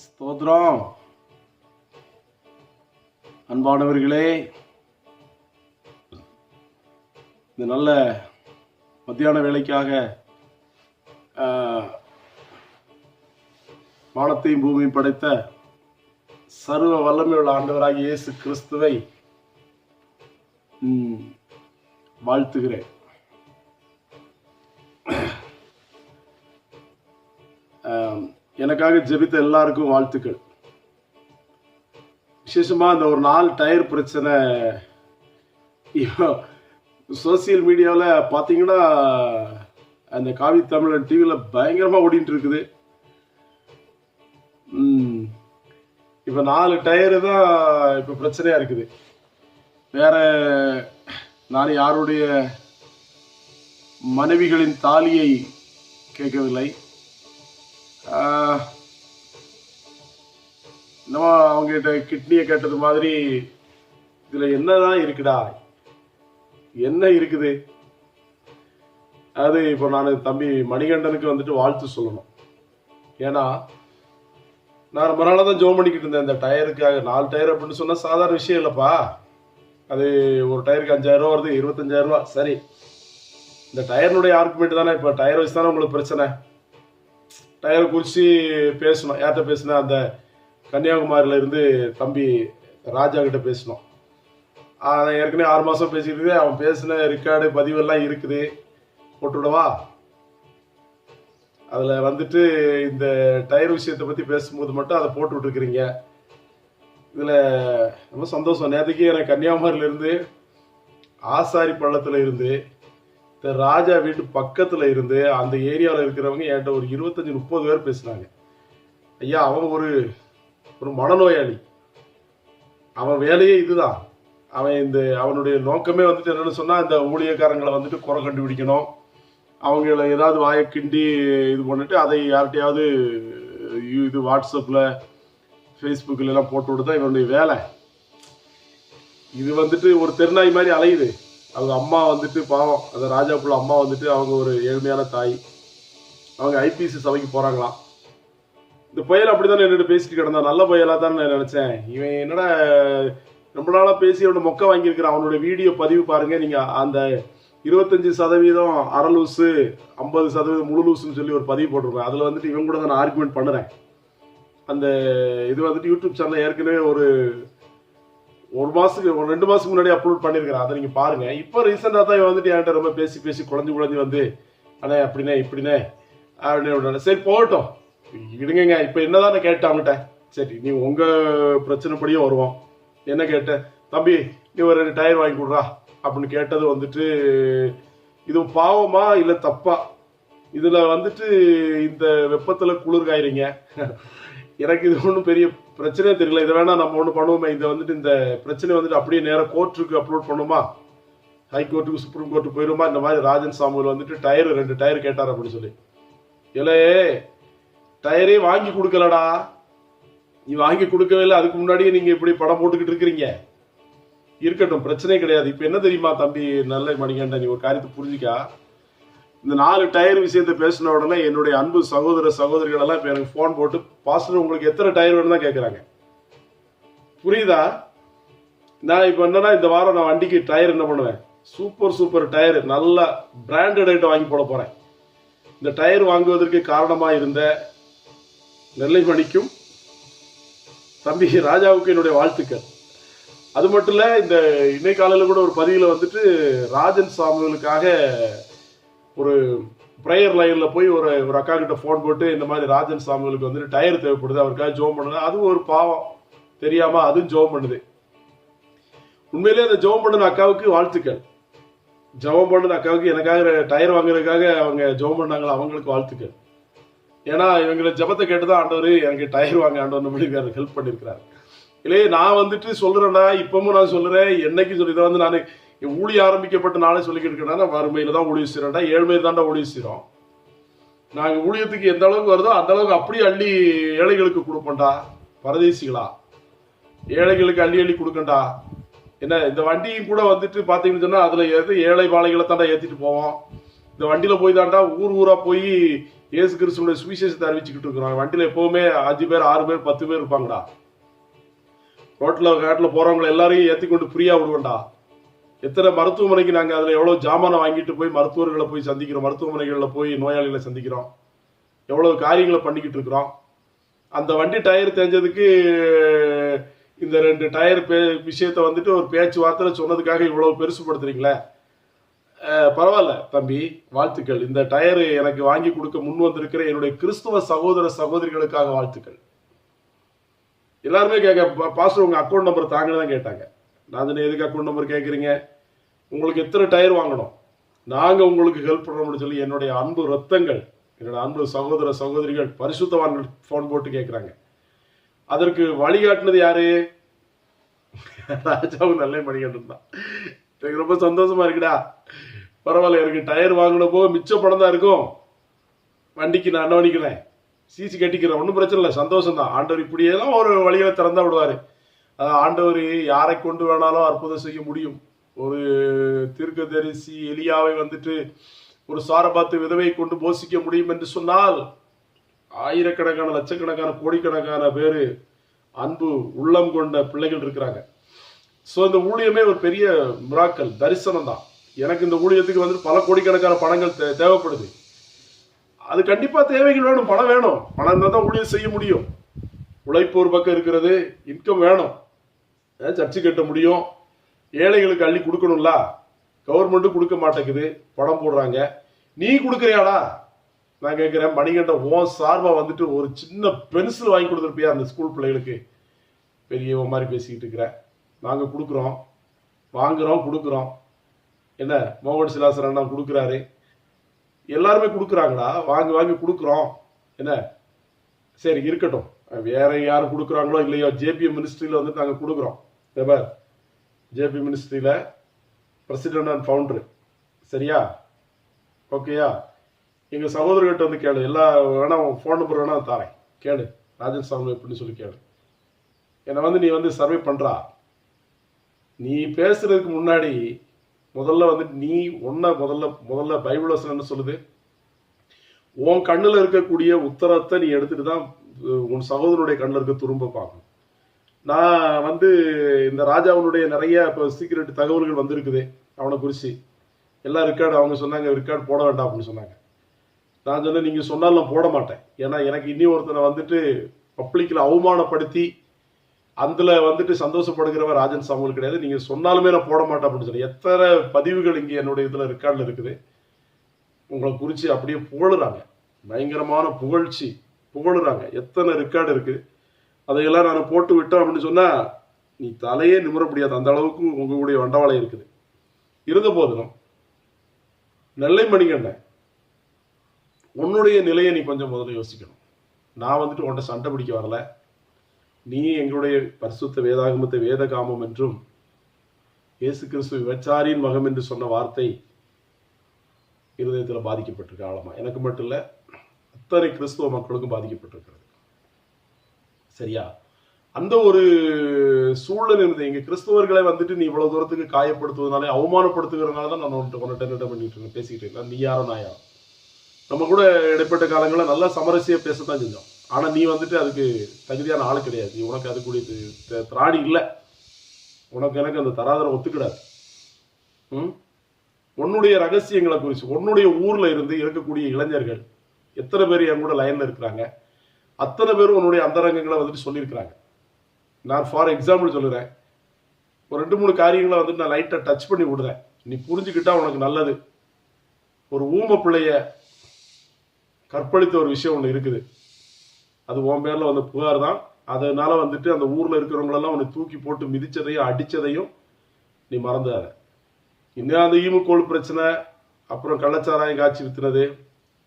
ஸ்தோத்திரம். அன்பானவர்களே, இந்த நல்ல மத்தியான வேலைக்காக வானத்தையும் பூமியும் படைத்த சர்வ வல்லமையுள்ள ஆண்டவராகிய இயேசு கிறிஸ்துவை வாழ்த்துகிறேன். எனக்காக ஜெபித்த எல்லாருக்கும் வாழ்த்துக்கள். விசேஷமா இந்த ஒரு 4 டயர் பிரச்சனை சோசியல் மீடியாவில் பார்த்தீங்கன்னா அந்த காவி தமிழன் டிவியில் பயங்கரமாக ஓடிட்டு இருக்குது. இப்போ 4 டயரு தான் இப்போ பிரச்சனையாக இருக்குது. வேற நான் யாருடைய மனைவிகளின் தாலியை கேட்கவில்லை. நம்ம அவங்ககிட்ட கிட்னியை கேட்டது மாதிரி இதில் என்னதான் இருக்குடா, என்ன இருக்குது? அது இப்போ நான் தம்பி மணிகண்டனுக்கு வந்துட்டு வாழ்த்து சொல்லணும். ஏன்னா நான் ரொம்ப நாளாக தான் ஜோம் பண்ணிக்கிட்டு இருந்தேன் இந்த டயருக்காக. 4 டயர் அப்படின்னு சொன்னால் சாதாரண விஷயம் இல்லைப்பா. அது ஒரு டயருக்கு 5000 ரூபா வருது, 25,000 ரூபா. சரி, இந்த டயர்னுடைய ஆர்குமெண்ட் தானே. இப்போ டயர் வச்சு தானே உங்களுக்கு பிரச்சனை. டயரை குறித்து பேசணும். யார்கிட்ட பேசினேன்? அந்த கன்னியாகுமரியில் இருந்து தம்பி ராஜா கிட்ட பேசணும். நான் ஏற்கனவே 6 மாதம் பேசிக்கிட்டு அவன் பேசின ரெக்கார்டு பதிவெல்லாம் இருக்குது, போட்டுவிடவா? அதில் வந்துட்டு இந்த டயர் விஷயத்தை பற்றி பேசும்போது மட்டும் அதை போட்டு விட்டுருக்குறீங்க. இதில் ரொம்ப சந்தோஷம். நேற்றுக்கு எனக்கு கன்னியாகுமரியிலேருந்து ஆசாரி பள்ளத்தில் இருந்து ராஜா வீட்டு பக்கத்தில் இருந்து அந்த ஏரியாவில் இருக்கிறவங்க என்கிட்ட ஒரு 25-30 பேர் பேசினாங்க. ஐயா, அவன் ஒரு மனநோயாளி, அவன் வேலையே இதுதான். அவனுடைய நோக்கமே வந்துட்டு என்னன்னு சொன்னால் இந்த ஊழியக்காரங்களை வந்துட்டு குறை கண்டுபிடிக்கணும், அவங்கள ஏதாவது வாயை கிண்டி இது பண்ணிட்டு அதை யார்கிட்டையாவது இது வாட்ஸ்அப்பில் ஃபேஸ்புக்கில் எல்லாம் போட்டு விட்டு தான் இவனுடைய வேலை. இது வந்துட்டு ஒரு தெருநாய் மாதிரி அலையுது. அவங்க அம்மா வந்துட்டு பாவம், அந்த ராஜாக்குள்ள அம்மா வந்துட்டு அவங்க ஒரு ஏழ்மையான தாய். அவங்க ஐபிசி சபைக்கு போகிறாங்களாம். இந்த புயல் அப்படி தானே என்னோட பேசிட்டு கிடந்தான். நல்ல புயலாக தான் நான் நினச்சேன். இவன் என்னடா ரொம்ப நாளாக பேசி அவனோட மொக்க வாங்கியிருக்கிறான். அவனோட வீடியோ பதிவு பாருங்கள் நீங்கள். அந்த 25% அரலூசு, 50% முழு லூசுன்னு சொல்லி ஒரு பதிவு போட்டிருப்பேன். அதில் வந்துட்டு இவன் கூட தான் நான் ஆர்குமெண்ட் பண்ணுறேன். அந்த இது வந்துட்டு யூடியூப் சேனலில் ஏற்கனவே ஒரு 2 மாதத்துக்கு முன்னாடி அப்லோட் பண்ணியிருக்கிறேன். அதை நீங்கள் பாருங்கள். இப்போ ரீசெண்டாக தான் இவன் வந்துட்டு என்கிட்ட ரொம்ப பேசி குழஞ்சி வந்து அண்ணே அப்படின்னே இப்படின்னே அப்படின்னு. சரி போகட்டும், இடுங்க. இப்போ என்னதான் நான் கேட்டேன் அவங்ககிட்ட. சரி, நீ உங்கள் பிரச்சனைப்படியும் வருவோம். என்ன கேட்டேன்? தம்பி நீ ஒரு 2 டயர் வாங்கி கொடுறா அப்படின்னு கேட்டது வந்துட்டு இது பாவமா இல்லை தப்பா? இதில் வந்துட்டு இந்த வெப்பத்தில் குளிர் காயிறீங்க. எனக்கு இது ஒன்றும் பெரிய பிரச்சனையே தெரியல. இதை வேணா நம்ம ஒன்று பண்ணுவோமே. இதை வந்துட்டு இந்த பிரச்சனை வந்துட்டு அப்படியே நேராக கோர்ட்டுக்கு அப்லோட் பண்ணுமா, ஹைகோர்ட்டுக்கு சுப்ரீம் கோர்ட்டுக்கு போயிடுமா? இந்த மாதிரி ராஜன் சாமுவேல் வந்துட்டு 2 டயர் கேட்டார் அப்படின்னு சொல்லி. இல்லை, டயரே வாங்கி கொடுக்கலடா. நீ வாங்கி கொடுக்கவே இல்லை. அதுக்கு முன்னாடியே நீங்கள் இப்படி படம் போட்டுக்கிட்டு இருக்கிறீங்க. இருக்கட்டும், பிரச்சனையே கிடையாது. இப்போ என்ன தெரியுமா தம்பி நல்ல மணிகண்டன், நீ ஒரு காரியத்தை புரிஞ்சிக்கா. இந்த 4 டயர் விஷயத்தை பேசின உடனே என்னுடைய அன்பு சகோதரிகள் எல்லாம் இப்போ எனக்கு ஃபோன் போட்டு, பாஸ்டர் உங்களுக்கு எத்தனை டயர் வேணும் தான் கேட்குறாங்க. புரியுதா? நான் இப்போ என்னன்னா இந்த வாரம் நான் வண்டிக்கு டயர் என்ன பண்ணுவேன், சூப்பர் டயர் நல்ல பிராண்டட் ஐட்டம் வாங்கி போட போகிறேன். இந்த டயர் வாங்குவதற்கு காரணமாக இருந்த நெல்லைமணிக்கும் தம்பி ராஜாவுக்கு என்னுடைய வாழ்த்துக்கள். அது மட்டும் இல்லை, இந்த இன்னைக்கு காலையில் கூட ஒரு பதிவில் வந்துட்டு ராஜன் சாமுவேலுக்காக ஒரு ப்ரேயர் லைனில் போய் ஒரு அக்கா கிட்ட ஃபோன் போட்டு இந்த மாதிரி ராஜன் சாமுவேலுக்கு வந்துட்டு டயர் தேவைப்படுது, அவருக்காக ஜோம் பண்ணுது. அதுவும் ஒரு பாவம் தெரியாமல் அதுவும் ஜோம் பண்ணுது. உண்மையிலேயே அந்த ஜோம் பண்ணின அக்காவுக்கு வாழ்த்துக்கள். ஜோம் பண்ணின அக்காவுக்கு எனக்காக டயர் வாங்குறதுக்காக அவங்க ஜோம் பண்ணாங்களா, அவங்களுக்கு வாழ்த்துக்கள். ஏன்னா இவங்களை ஜபத்தை கேட்டுதான் ஆண்டவர் எனக்கு டயர் வாங்க ஆண்டவர் நம்மளுக்கு ஹெல்ப் பண்ணியிருக்கிறார். இல்லையே நான் வந்துட்டு சொல்கிறேன்னா, இப்பவும் நான் சொல்கிறேன், என்னைக்கு சொல்லி இதை வந்து நான் ஊழி ஆரம்பிக்கப்பட்ட நாளே சொல்லிக்கிட்டு இருக்கேன்னா, வறுமையில் தான் ஊழிய செய்கிறேன்டா, ஏழ்மையில் தாண்டா ஊழிய செய்கிறோம். நாங்கள் ஊழியத்துக்கு எந்த அளவுக்கு வருதோ அந்த அளவுக்கு அப்படியே அள்ளி ஏழைகளுக்கு கொடுப்போம்டா. பரதேசிகளா, ஏழைகளுக்கு அள்ளி கொடுக்கண்டா. என்ன இந்த வண்டியும் கூட வந்துட்டு பார்த்தீங்கன்னு சொன்னால் அதில் ஏழை வாழைகளை தாண்டா ஏற்றிட்டு போவோம். இந்த வண்டியில் போய் தாண்டா ஊர் ஊராக போய் இயேசு கிறிஸ்துவோட சுவிசேஷத்தை அறிவிச்சுக்கிட்டு இருக்கிறோம். வண்டியில எப்பவுமே 5 பேர் 6 பேர் 10 பேர் இருப்பாங்கடா. காட்டுல போறவங்களை எல்லாரையும் ஏற்றி கொண்டு ஃப்ரீயா விடுவோம்டா. எத்தனை மருத்துவமனைக்கு நாங்க அதுல எவ்வளவு ஜாமானை வாங்கிட்டு போய் மருத்துவர்களை போய் சந்திக்கிறோம், மருத்துவமனைகள்ல போய் நோயாளிகளை சந்திக்கிறோம், எவ்வளவு காரியங்களை பண்ணிக்கிட்டு இருக்கிறோம். அந்த வண்டி டயர் தேஞ்சதுக்கு இந்த 2 டயர் விஷயத்த வந்துட்டு ஒரு பேச்சுவார்த்தை சொன்னதுக்காக இவ்வளவு பெருசுபடுத்துறீங்களே. பரவாயில்ல தம்பி, வாழ்த்துக்கள். இந்த டயர் எனக்கு வாங்கி கொடுக்க முன் வந்திருக்கிற என்னுடைய கிறிஸ்துவ சகோதர சகோதரிகளுக்காக வாழ்த்துக்கள். எல்லாருமே பாஸ்டர் உங்க அக்கௌண்ட் நம்பர் தாங்கன்னு தான் கேட்டாங்க. நான் எதுக்கு அக்கௌண்ட் நம்பர் கேட்குறீங்க? உங்களுக்கு எத்தனை டயர் வாங்கணும், நாங்க உங்களுக்கு ஹெல்ப் பண்றோம்னு சொல்லி என்னுடைய அன்பு ரத்தங்கள், என்னோட அன்பு சகோதர சகோதரிகள் பரிசுத்தவான்கள் போன் போட்டு கேட்கிறாங்க. அதற்கு வழிகாட்டினது யாரு? ராஜாவும் நல்ல மணிகண்டன் தான். எனக்கு ரொம்ப சந்தோஷமா இருக்குடா. பரவாயில்ல, எனக்கு டயர் வாங்கினப்போ மிச்ச படம் தான் இருக்கும், வண்டிக்கு நான் அண்ணவணிக்கிறேன், சிசி கட்டிக்கிறேன், ஒன்றும் பிரச்சனை இல்லை, சந்தோஷம் தான். ஆண்டவர் இப்படியெல்லாம் ஒரு வழிகளை திறந்தா விடுவாரு. ஆண்டவர் யாரை கொண்டு வேணாலும் அற்புதம் செய்ய முடியும். ஒரு தீர்க்கதரிசி எலியாவை வந்துட்டு ஒரு சாரபாத்து விதவை கொண்டு போஷிக்க முடியும் என்று சொன்னால், ஆயிரக்கணக்கான லட்சக்கணக்கான கோடிக்கணக்கான பேரு அன்பு உள்ளம் கொண்ட பிள்ளைகள் இருக்கிறாங்க. ஸோ இந்த ஊழியமே ஒரு பெரிய மிராக்கல், தரிசனம் தான். எனக்கு இந்த ஊழியத்துக்கு வந்துட்டு பல கோடிக்கணக்கான பணங்கள் தேவைப்படுது. அது கண்டிப்பா தேவைகள் வேணும், பணம் வேணும். பணம் இருந்தால் தான் ஊழியம் செய்ய முடியும். உழைப்பு ஒரு பக்கம் இருக்கிறது, இன்கம் வேணும், சர்ச்சு கட்ட முடியும், ஏழைகளுக்கு அள்ளி கொடுக்கணும்ல. கவர்மெண்ட்டும் கொடுக்க மாட்டேங்குது, பணம் போடுறாங்க. நீ கொடுக்குறியாடா? நான் கேட்கிறேன், மணிகண்டன் உன் சார்பா வந்துட்டு ஒரு சின்ன பென்சில் வாங்கி கொடுத்துருப்பியா அந்த ஸ்கூல் பிள்ளைகளுக்கு? பெரியவன் மாதிரி பேசிக்கிட்டு இருக்கிற. நாங்கள் கொடுக்குறோம், வாங்குறோம், கொடுக்குறோம். என்ன மோகன் சிலாசர் அண்ணா கொடுக்குறாரு, எல்லாருமே கொடுக்குறாங்கடா, வாங்கி வாங்கி கொடுக்குறோம். என்ன சரி இருக்கட்டும், வேற யாரும் கொடுக்குறாங்களோ இல்லையோ, ஜேபி மினிஸ்ட்ரியில் வந்துட்டு நாங்கள் கொடுக்குறோம். ஜேபி மினிஸ்ட்ரியில் பிரசிடென்ட் அண்ட் ஃபவுண்டரு, சரியா? ஓகேயா? எங்கள் சகோதரர்கிட்ட வந்து கேளு, எல்லா வேணா ஃபோன் நம்பர் வேணா தாரேன், கேளு. ராஜன் சாமி எப்படின்னு சொல்லி கேளு. என்னை வந்து நீ வந்து சர்வே பண்ணுறா. நீ பேசுறதுக்கு முன்னாடி முதல்ல வந்துட்டு நீ முதல்ல பைபிள் வசனம் என்ன சொல்லுது? உன் கண்ணில் இருக்கக்கூடிய உத்தரத்தை நீ எடுத்துட்டு தான் உன் சகோதரனுடைய கண்ணில் இருக்க துரும்ப பார்க்கணும். நான் வந்து இந்த ராஜாவுடைய நிறைய இப்போ சீக்கிரட் தகவல்கள் வந்திருக்குது அவனை குறித்து, எல்லாம் ரெக்கார்டு. அவங்க சொன்னாங்க ரெக்கார்டு போட வேண்டாம் அப்படின்னு சொன்னாங்க. நான் சொன்னேன், நீங்கள் சொன்னாலும் நான் போட மாட்டேன். ஏன்னா எனக்கு இனி ஒருத்தனை வந்துட்டு பப்ளிக்கில் அவமானப்படுத்தி அதில் வந்துட்டு சந்தோஷப்படுகிறவர் ராஜன் சாமுவேல் கிடையாது. நீங்கள் சொன்னாலுமே நான் போட மாட்டேன் அப்படின்னு சொன்னேன். எத்தனை பதிவுகள் இங்கே என்னுடைய இதில் ரெக்கார்டில் இருக்குது. உங்களை குறித்து அப்படியே புகழுறாங்க, பயங்கரமான புகழ்ச்சி புகழுறாங்க. எத்தனை ரெக்கார்டு இருக்குது, அதையெல்லாம் நான் போட்டு விட்டோம் அப்படின்னு சொன்னால் நீ தலையே நிமிர முடியாது. அந்த அளவுக்கு உங்களுடைய வண்டவாளம் இருக்குது. இருந்த போதிலும் நெல்லை மணிகண்டன், உன்னுடைய நிலையை நீ கொஞ்சம் முதல்ல யோசிக்கணும். நான் வந்துட்டு உன்ட்ட சண்டை பிடிக்க வரல. நீ எங்களுடைய பரிசுத்த வேதாகமத்தை வேத காமம் என்றும் இயேசு கிறிஸ்து விபச்சாரியின் மகம் என்று சொன்ன வார்த்தை இருதயத்தில் பாதிக்கப்பட்டிருக்க ஆழமா. எனக்கு மட்டும் இல்லை, அத்தனை கிறிஸ்துவ மக்களுக்கும் பாதிக்கப்பட்டிருக்கிறது. சரியா? அந்த ஒரு சூழல் இருந்தது. எங்க கிறிஸ்தவர்களை வந்துட்டு நீ இவ்வளவு தூரத்துக்கு காயப்படுத்துவதனால, அவமானப்படுத்துகிறதுனால தான் நான் உன்கிட்ட என்ன பண்ணிட்டு இருக்கேன், பேசிக்கிட்டு இருக்கேன். நீ யாரோ நான் யாரோ. நம்ம கூட இடைப்பட்ட காலங்களில் நல்லா சமரசியா பேசத்தான் செஞ்சோம். ஆனா நீ வந்துட்டு அதுக்கு தகுதியான ஆள் கிடையாது. நீ உனக்கு அதுக்குரிய திராணி இல்லை. உனக்கு எனக்கு அந்த தராதரம் ஒத்துக்கிடாது. உன்னுடைய ரகசியங்களை குறித்து உன்னுடைய ஊர்ல இருந்து இருக்கக்கூடிய இளைஞர்கள் எத்தனை பேர் என் கூட லைன்ல இருக்கிறாங்க, அத்தனை பேரும் உன்னுடைய அந்தரங்கங்களை வந்துட்டு சொல்லியிருக்கிறாங்க. நான் ஃபார் எக்ஸாம்பிள் சொல்லுறேன், ஒரு 2-3 காரியங்களை வந்துட்டு நான் லைட்டா டச் பண்ணி விடுறேன். நீ புரிஞ்சுக்கிட்டா உனக்கு நல்லது. ஒரு ஊம பிள்ளைய கற்பழித்த ஒரு விஷயம் ஒன்று இருக்குது. அது உன் பேர்ல வந்து புகார் தான். அதனால வந்துட்டு அந்த ஊர்ல இருக்கிறவங்களெல்லாம் உன்னை தூக்கி போட்டு மிதிச்சதையும் அடிச்சதையும் நீ மறந்துடாத. இன்னும் அந்த ஈமுக்கோள் பிரச்சனை, அப்புறம் கள்ளச்சாராயம் காய்ச்சி வித்துனது,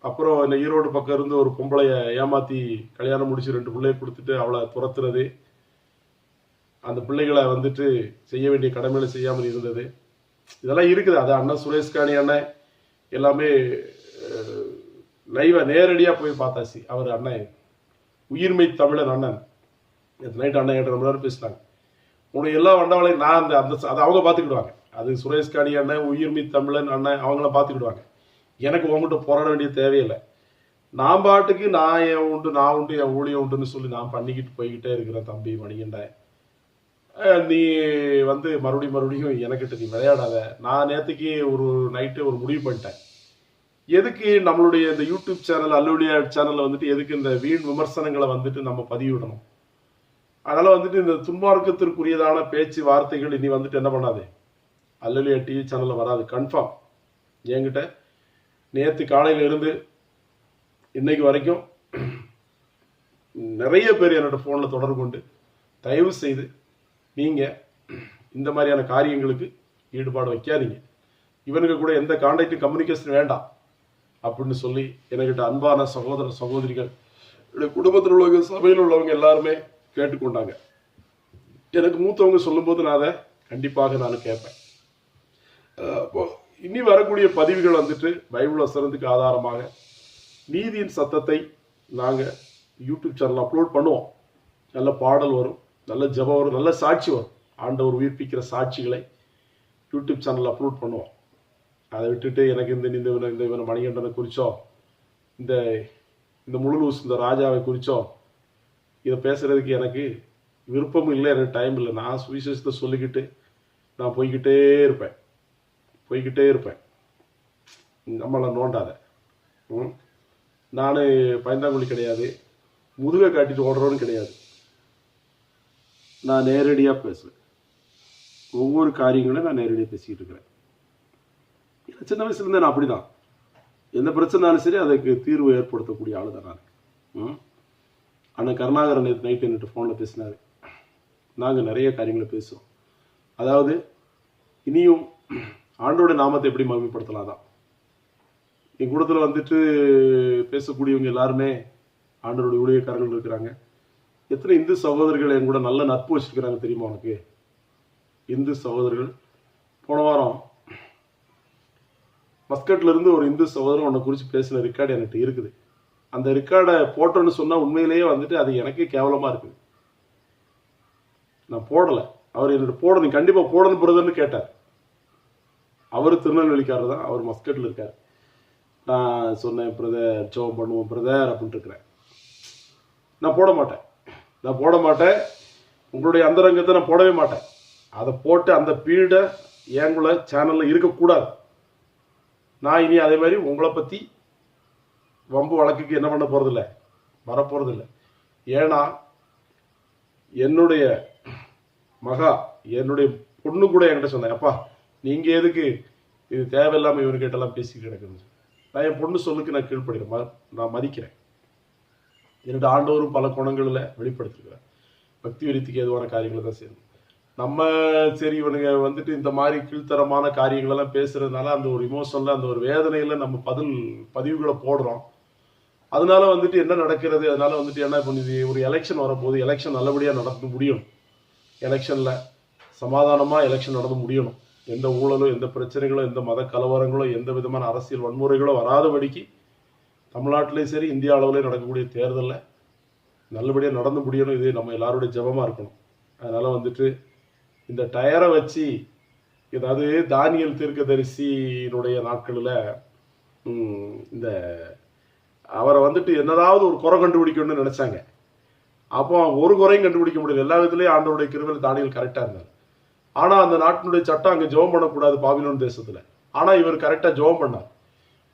அப்புறம் இந்த ஈரோடு பக்கம் இருந்து ஒரு பொம்பளைய ஏமாத்தி கல்யாணம் முடிச்சு 2 பிள்ளைய கொடுத்துட்டு அவளை துரத்துறது, அந்த பிள்ளைகளை வந்துட்டு செய்ய வேண்டிய கடமைகளை செய்யாமல் இருந்தது, இதெல்லாம் இருக்குது. அது அண்ணன் சுரேஷ்காணி அண்ணன் எல்லாமே லைவா நேரடியா போய் பார்த்தாச்சு. அவர் அண்ணன் உயிர்மை தமிழன் அண்ணன் நைட் அண்ணன் 8:30 மணி நேரம் பேசினாங்க. உன்னுடைய எல்லா வண்டவாளையும் நான் அந்த அதை அவங்க பார்த்துக்கிடுவாங்க. அது சுரேஷ்காணி அண்ணன், உயிர்மை தமிழன் அண்ணன், அவங்களாம் பார்த்துக்கிடுவாங்க. எனக்கு உங்ககிட்ட போராட வேண்டிய தேவையில்லை. நான் பாட்டுக்கு நான் என் உண்டு நான் உண்டு என் ஊழியம் உண்டுன்னு சொல்லி நான் பண்ணிக்கிட்டு போய்கிட்டே இருக்கிறேன் தம்பி மணிகண்டன். நீ வந்து மறுபடியும் எனக்கிட்ட நீ விளையாடாத. நான் நேற்றுக்கு ஒரு நைட்டு ஒரு முடிவு பண்ணிட்டேன். எதுக்கு நம்மளுடைய இந்த யூடியூப் சேனல் அல்லுடைய சேனல்ல வந்துட்டு எதுக்கு இந்த வீண் விமர்சனங்களை வந்துட்டு நம்ம பதிவிடணும்? அதனால வந்துட்டு இந்த துன்மார்க்கத்திற்குரியதான பேச்சு வார்த்தைகள் இனி வந்துட்டு என்ன பண்ணாது, அல்லுடைய டிவி சேனல்ல வராது கன்ஃபார்ம். என்கிட்ட நேற்று காலையில இருந்து இன்னைக்கு வரைக்கும் நிறைய பேர் என்னோட போன்ல தொடர்பு கொண்டு தயவு செய்து நீங்க இந்த மாதிரியான காரியங்களுக்கு ஈடுபாடு வைக்காதீங்க, இவனுக்கு கூட எந்த கான்டாக்ட் கம்யூனிகேஷன் வேண்டாம் அப்படின்னு சொல்லி என்கிட்ட அன்பான சகோதர சகோதரிகள் குடும்பத்தில் உள்ளவங்க சபையில் உள்ளவங்க எல்லாருமே கேட்டுக்கொண்டாங்க. எனக்கு மூத்தவங்க சொல்லும்போது நான் அதை கண்டிப்பாக நான் கேட்பேன். இனி வரக்கூடிய பதிவுகள் வந்துட்டு பைபிள் வசனத்துக்கு ஆதாரமாக நீதியின் சத்தத்தை நாங்கள் யூடியூப் சேனல் அப்லோட் பண்ணுவோம். நல்ல பாடல் வரும், நல்ல ஜெபம் வரும், நல்ல சாட்சி வரும். ஆண்டவர் உயிர்ப்பிக்கிற சாட்சிகளை யூடியூப் சேனல் அப்லோட் பண்ணுவோம். அதை விட்டுட்டு எனக்கு இந்த மணிகண்டனை குறிச்சோ இந்த இந்த முழுலூஸ் இந்த ராஜாவை குறிச்சோ இதை பேசுறதுக்கு எனக்கு விருப்பம் இல்லை, எனக்கு டைம் இல்லை. நான் சுவிசேஷத்தை சொல்லிக்கிட்டு நான் போய்கிட்டே இருப்பேன். நம்மளை நோண்டாத. நான் பயந்தாங்குழி கிடையாது, முதுகை காட்டிட்டு ஓடுறவன்னு கிடையாது. நான் நேரடியாக பேசுவேன். ஒவ்வொரு காரியங்களையும் நான் நேரடியாக பேசிக்கிட்டு இருக்கிறேன். சின்ன வயசுலேருந்தே நான் அப்படிதான். எந்த பிரச்சனைனாலும் சரி அதுக்கு தீர்வு ஏற்படுத்தக்கூடிய ஆளு தான் நான். அண்ணன் கருணாகரன் நேற்று நைட்டு என்கிட்ட ஃபோனில் பேசினார். நாங்கள் நிறைய காரியங்களை பேசுவோம். அதாவது இனியும் ஆண்டோட நாமத்தை எப்படி மகிமைப்படுத்தலாம் தான். என் கூடத்தில் வந்துட்டு பேசக்கூடியவங்க எல்லாருமே ஆண்டோடைய ஊழியக்காரர்கள் இருக்கிறாங்க. எத்தனை இந்து சகோதரர்கள் என் கூட நல்ல நட்பு வச்சிருக்கிறாங்க தெரியுமா உனக்கு? இந்து சகோதரர்கள் போன வாரம் மஸ்கட்ல இருந்து ஒரு இந்து சகோதரன் உன்னை குறித்து பேசின ரெக்கார்டு என்கிட்ட இருக்குது. அந்த ரெக்கார்டை போட்டோன்னு சொன்னால் உண்மையிலேயே வந்துட்டு அது எனக்கே கேவலமாக இருக்குது. நான் போடலை. அவர் என்னோட போடணும், கண்டிப்பாக போடணும் பிரதர்னு கேட்டார். அவர் திருநெல்வேலிக்காரர் தான், அவர் மஸ்கட்டில் இருக்கார். நான் சொன்னேன் பிரதர் ஜெபம் பண்ணுவோம் பிரதர் அப்படின்ட்டு இருக்கிறேன். நான் போட மாட்டேன். உங்களுடைய அந்தரங்கத்தை நான் போடவே மாட்டேன். அதை போட்டு அந்த பீடை எங்குள்ள சேனலில் இருக்கக்கூடாது. நான் இனி அதே மாதிரி உங்களை பற்றி வம்பு வழக்குக்கு என்ன பண்ண போகிறதில்ல, வரப்போகிறதில்ல. ஏன்னா என்னுடைய மகா என்னுடைய பொண்ணு கூட என்கிட்ட சொன்னேன், அப்பா நீங்கள் எதுக்கு இது தேவையில்லாமல் இவனுக்கிட்டெல்லாம் பேசிக்கிட்டு கிடக்குன்னு. நான் என் பொண்ணு சொல்லுக்கு நான் கீழ்ப்படுகிறேன், நான் மதிக்கிறேன். என்னோட ஆண்டவரும் பல குணங்களில் வெளிப்படுத்திருக்கிறேன். பக்தி விருத்திக்கு ஏதுவான காரியங்களை தான் செய்யணும். நம்ம சரி இவனுங்க வந்துட்டு இந்த மாதிரி கீழ்த்தரமான காரியங்களெல்லாம் பேசுறதுனால அந்த ஒரு இமோஷனில் அந்த ஒரு வேதனையில் நம்ம பதிவுகளை போடுறோம். அதனால வந்துட்டு என்ன நடக்கிறது, அதனால வந்துட்டு என்ன பண்ணுது, ஒரு எலெக்ஷன் வரப்போது, எலெக்ஷன் நல்லபடியாக நடந்து முடியணும். எலெக்ஷனில் சமாதானமாக எலெக்ஷன் நடந்து முடியணும். எந்த ஊழலும் எந்த பிரச்சனைகளோ எந்த மத கலவரங்களோ எந்த விதமான அரசியல் வன்முறைகளோ வராதபடிக்கு தமிழ்நாட்டிலேயும் சரி இந்தியா அளவுலேயும் நடக்கக்கூடிய தேர்தலில் நல்லபடியாக நடந்து முடியணும். இது நம்ம எல்லாருடைய ஜெபமாக இருக்கணும். அதனால் வந்துட்டு இந்த டயரை வச்சு ஏதாவது தானியல் தீர்க்கதரிசியினுடைய நாட்களில் இந்த அவரை வந்துட்டு என்னதாவது ஒரு குறை கண்டுபிடிக்கணும்னு நினைச்சாங்க. அப்போ ஒரு குறையும் கண்டுபிடிக்க முடியல. எல்லா விதத்துலேயும் ஆண்டவருடைய கிருபையில் தானியல் கரெக்டாக இருந்தார். ஆனால் அந்த நாட்டினுடைய சட்டம் அங்கே ஜெபம் பண்ணக்கூடாது பாபிலோன் தேசத்தில். ஆனால் இவர் கரெக்டாக ஜெபம் பண்ணார்.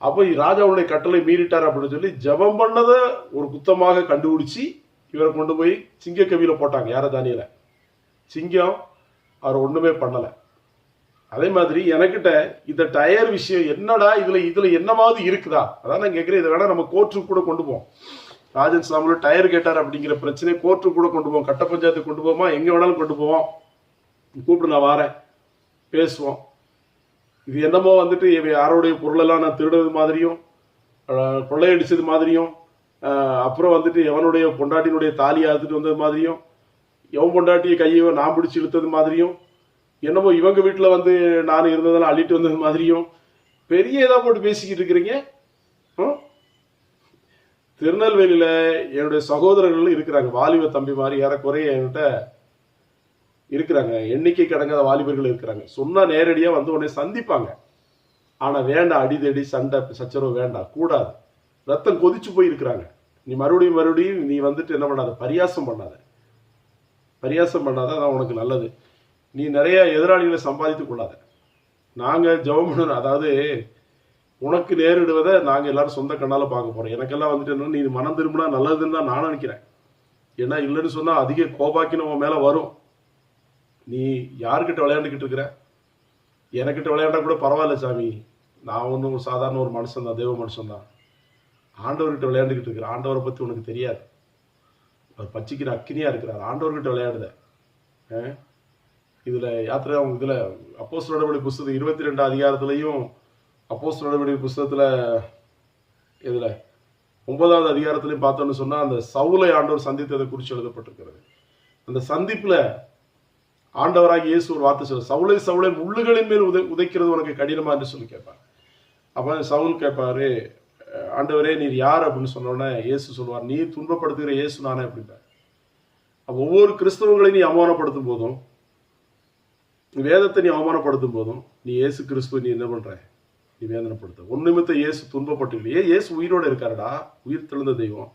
அப்போ ராஜாவுடைய கட்டளை மீறிட்டார் அப்படின்னு சொல்லி ஜெபம் பண்ணதை ஒரு குத்தமாக கண்டுபிடிச்சி இவரை கொண்டு போய் சிங்க கவியில் போட்டாங்க. யாரை? தானியலை. சிங்கம் அவர் ஒன்றுமே பண்ணலை. அதே மாதிரி எனக்கிட்ட இந்த டயர் விஷயம் என்னடா இதுல என்னமாவது இருக்குதா, அதான் நான் கேட்குறேன். இதை வேணா நம்ம கோர்ட்டுக்கு கூட கொண்டு போவோம். ராஜன் சாமியில் டயர் கேட்டார் அப்படிங்கிற பிரச்சனையை கோர்ட்டுக்கு கூட கொண்டு போவோம், கட்ட பஞ்சாயத்துக்கு கொண்டு போவோமா, எங்கே வேணாலும் கொண்டு போவோம். கூப்பிட்டு நான் வாரேன், பேசுவோம். இது என்னமோ வந்துட்டு யாரோடைய பொருளெல்லாம் நான் திருடுறது மாதிரியும் கொள்ளையடிச்சது மாதிரியும் அப்புறம் வந்துட்டு எவனுடைய பொண்டாட்டினுடைய தாலியை அறுத்துட்டு வந்தது மாதிரியும் எவன் பொண்டாட்டியை கையை நான் பிடிச்சி இழுத்தது மாதிரியும் என்னமோ இவங்க வீட்டில் வந்து நான் இருந்ததெல்லாம் அள்ளிட்டு வந்தது மாதிரியும் பெரிய இதாக போட்டு பேசிக்கிட்டு இருக்கிறீங்க. திருநெல்வேலியில் என்னுடைய சகோதரர்கள் இருக்கிறாங்க, வாலிப தம்பி மாதிரி ஏறக்குறைய என்கிட்ட இருக்கிறாங்க. எண்ணிக்கை கடங்காத வாலிபர்கள் இருக்கிறாங்க. சொன்னால் நேரடியாக வந்து உடனே சந்திப்பாங்க. ஆனால் வேண்டாம், அடிதடி சண்டை சச்சரவு வேண்டாம், கூடாது. ரத்தம் கொதிச்சு போயிருக்கிறாங்க. நீ மறுபடியும் மறுபடியும் நீ வந்துட்டு என்ன பண்ணாத, பரியாசம் பண்ணாத, பரியாசம் பண்ணாத, அதான் உனக்கு நல்லது. நீ நிறைய எதிராளிகளை சம்பாதித்துக் கொள்ளாத. நாங்கள் ஜெபம் பண்ணணும், அதாவது உனக்கு நேரிடுவதை நாங்கள் எல்லாரும் சொந்த கண்ணால் பார்க்க போகிறோம். எனக்கெல்லாம் வந்துட்டு என்ன, நீ மனம் திரும்பினா நல்லதுன்னு தான் நான் நினைக்கிறேன். ஏன்னா இல்லைன்னு சொன்னால் அதிக கோபாக்கின உன் மேலே வரும். நீ யாருக்கிட்ட விளையாண்டுக்கிட்டு இருக்கிற? எனக்கிட்ட விளையாண்டா கூட பரவாயில்ல சாமி, நான் ஒன்றும் சாதாரண ஒரு மனுஷன் தான், தெய்வ மனுஷன் தான். ஆண்டவர்கிட்ட விளையாண்டுக்கிட்டு இருக்கிற, ஆண்டவரை பற்றி உனக்கு தெரியாது. அவர் பச்சிக்கிற அக்கினியாக இருக்கிறார். ஆண்டவர்கிட்ட விளையாடுத. இதில் யாத்திரை அவங்க இதில் அப்போஸ்தலர் நடவடிக்கை புஸ்தகம் 22 அதிகாரத்துலையும் அப்போஸ்தலர் நடவடிக்கை புஸ்தகத்தில் இதில் 9வது அதிகாரத்திலையும் பார்த்தோன்னு சொன்னால் அந்த சவுலை ஆண்டவர் சந்தித்ததை குறித்து எழுதப்பட்டிருக்கிறது. அந்த சந்திப்பில் ஆண்டவராக இயேசு ஒரு வார்த்தை சொல்ல, சவுளை சவுளை முள்ளுகளின் மேல் உதைக்கிறது உனக்கு கடினமா என்று சொல்லி கேட்பார். அப்போ சவுல் கேட்பாரு, ஆண்டவரே நீர் யார் அப்படின்னு சொன்னோடனே இயேசு சொல்லுவார், நீ துன்பப்படுத்துகிற இயேசு நானே அப்படின்பார். அப்போ ஒவ்வொரு கிறிஸ்தவங்களையும் நீ அவமானப்படுத்தும் போதும், வேதத்தை நீ அவமானப்படுத்தும் போதும், நீ இயேசு கிறிஸ்துவ நீ என்ன பண்ற, நீ வேதனைப்படுத்த. ஒன்னு நிமித்தம் இயேசு துன்பப்பட்டு இல்லையே, இயேசு உயிரோடு இருக்காருடா, உயிர் தெழுந்த தெய்வம்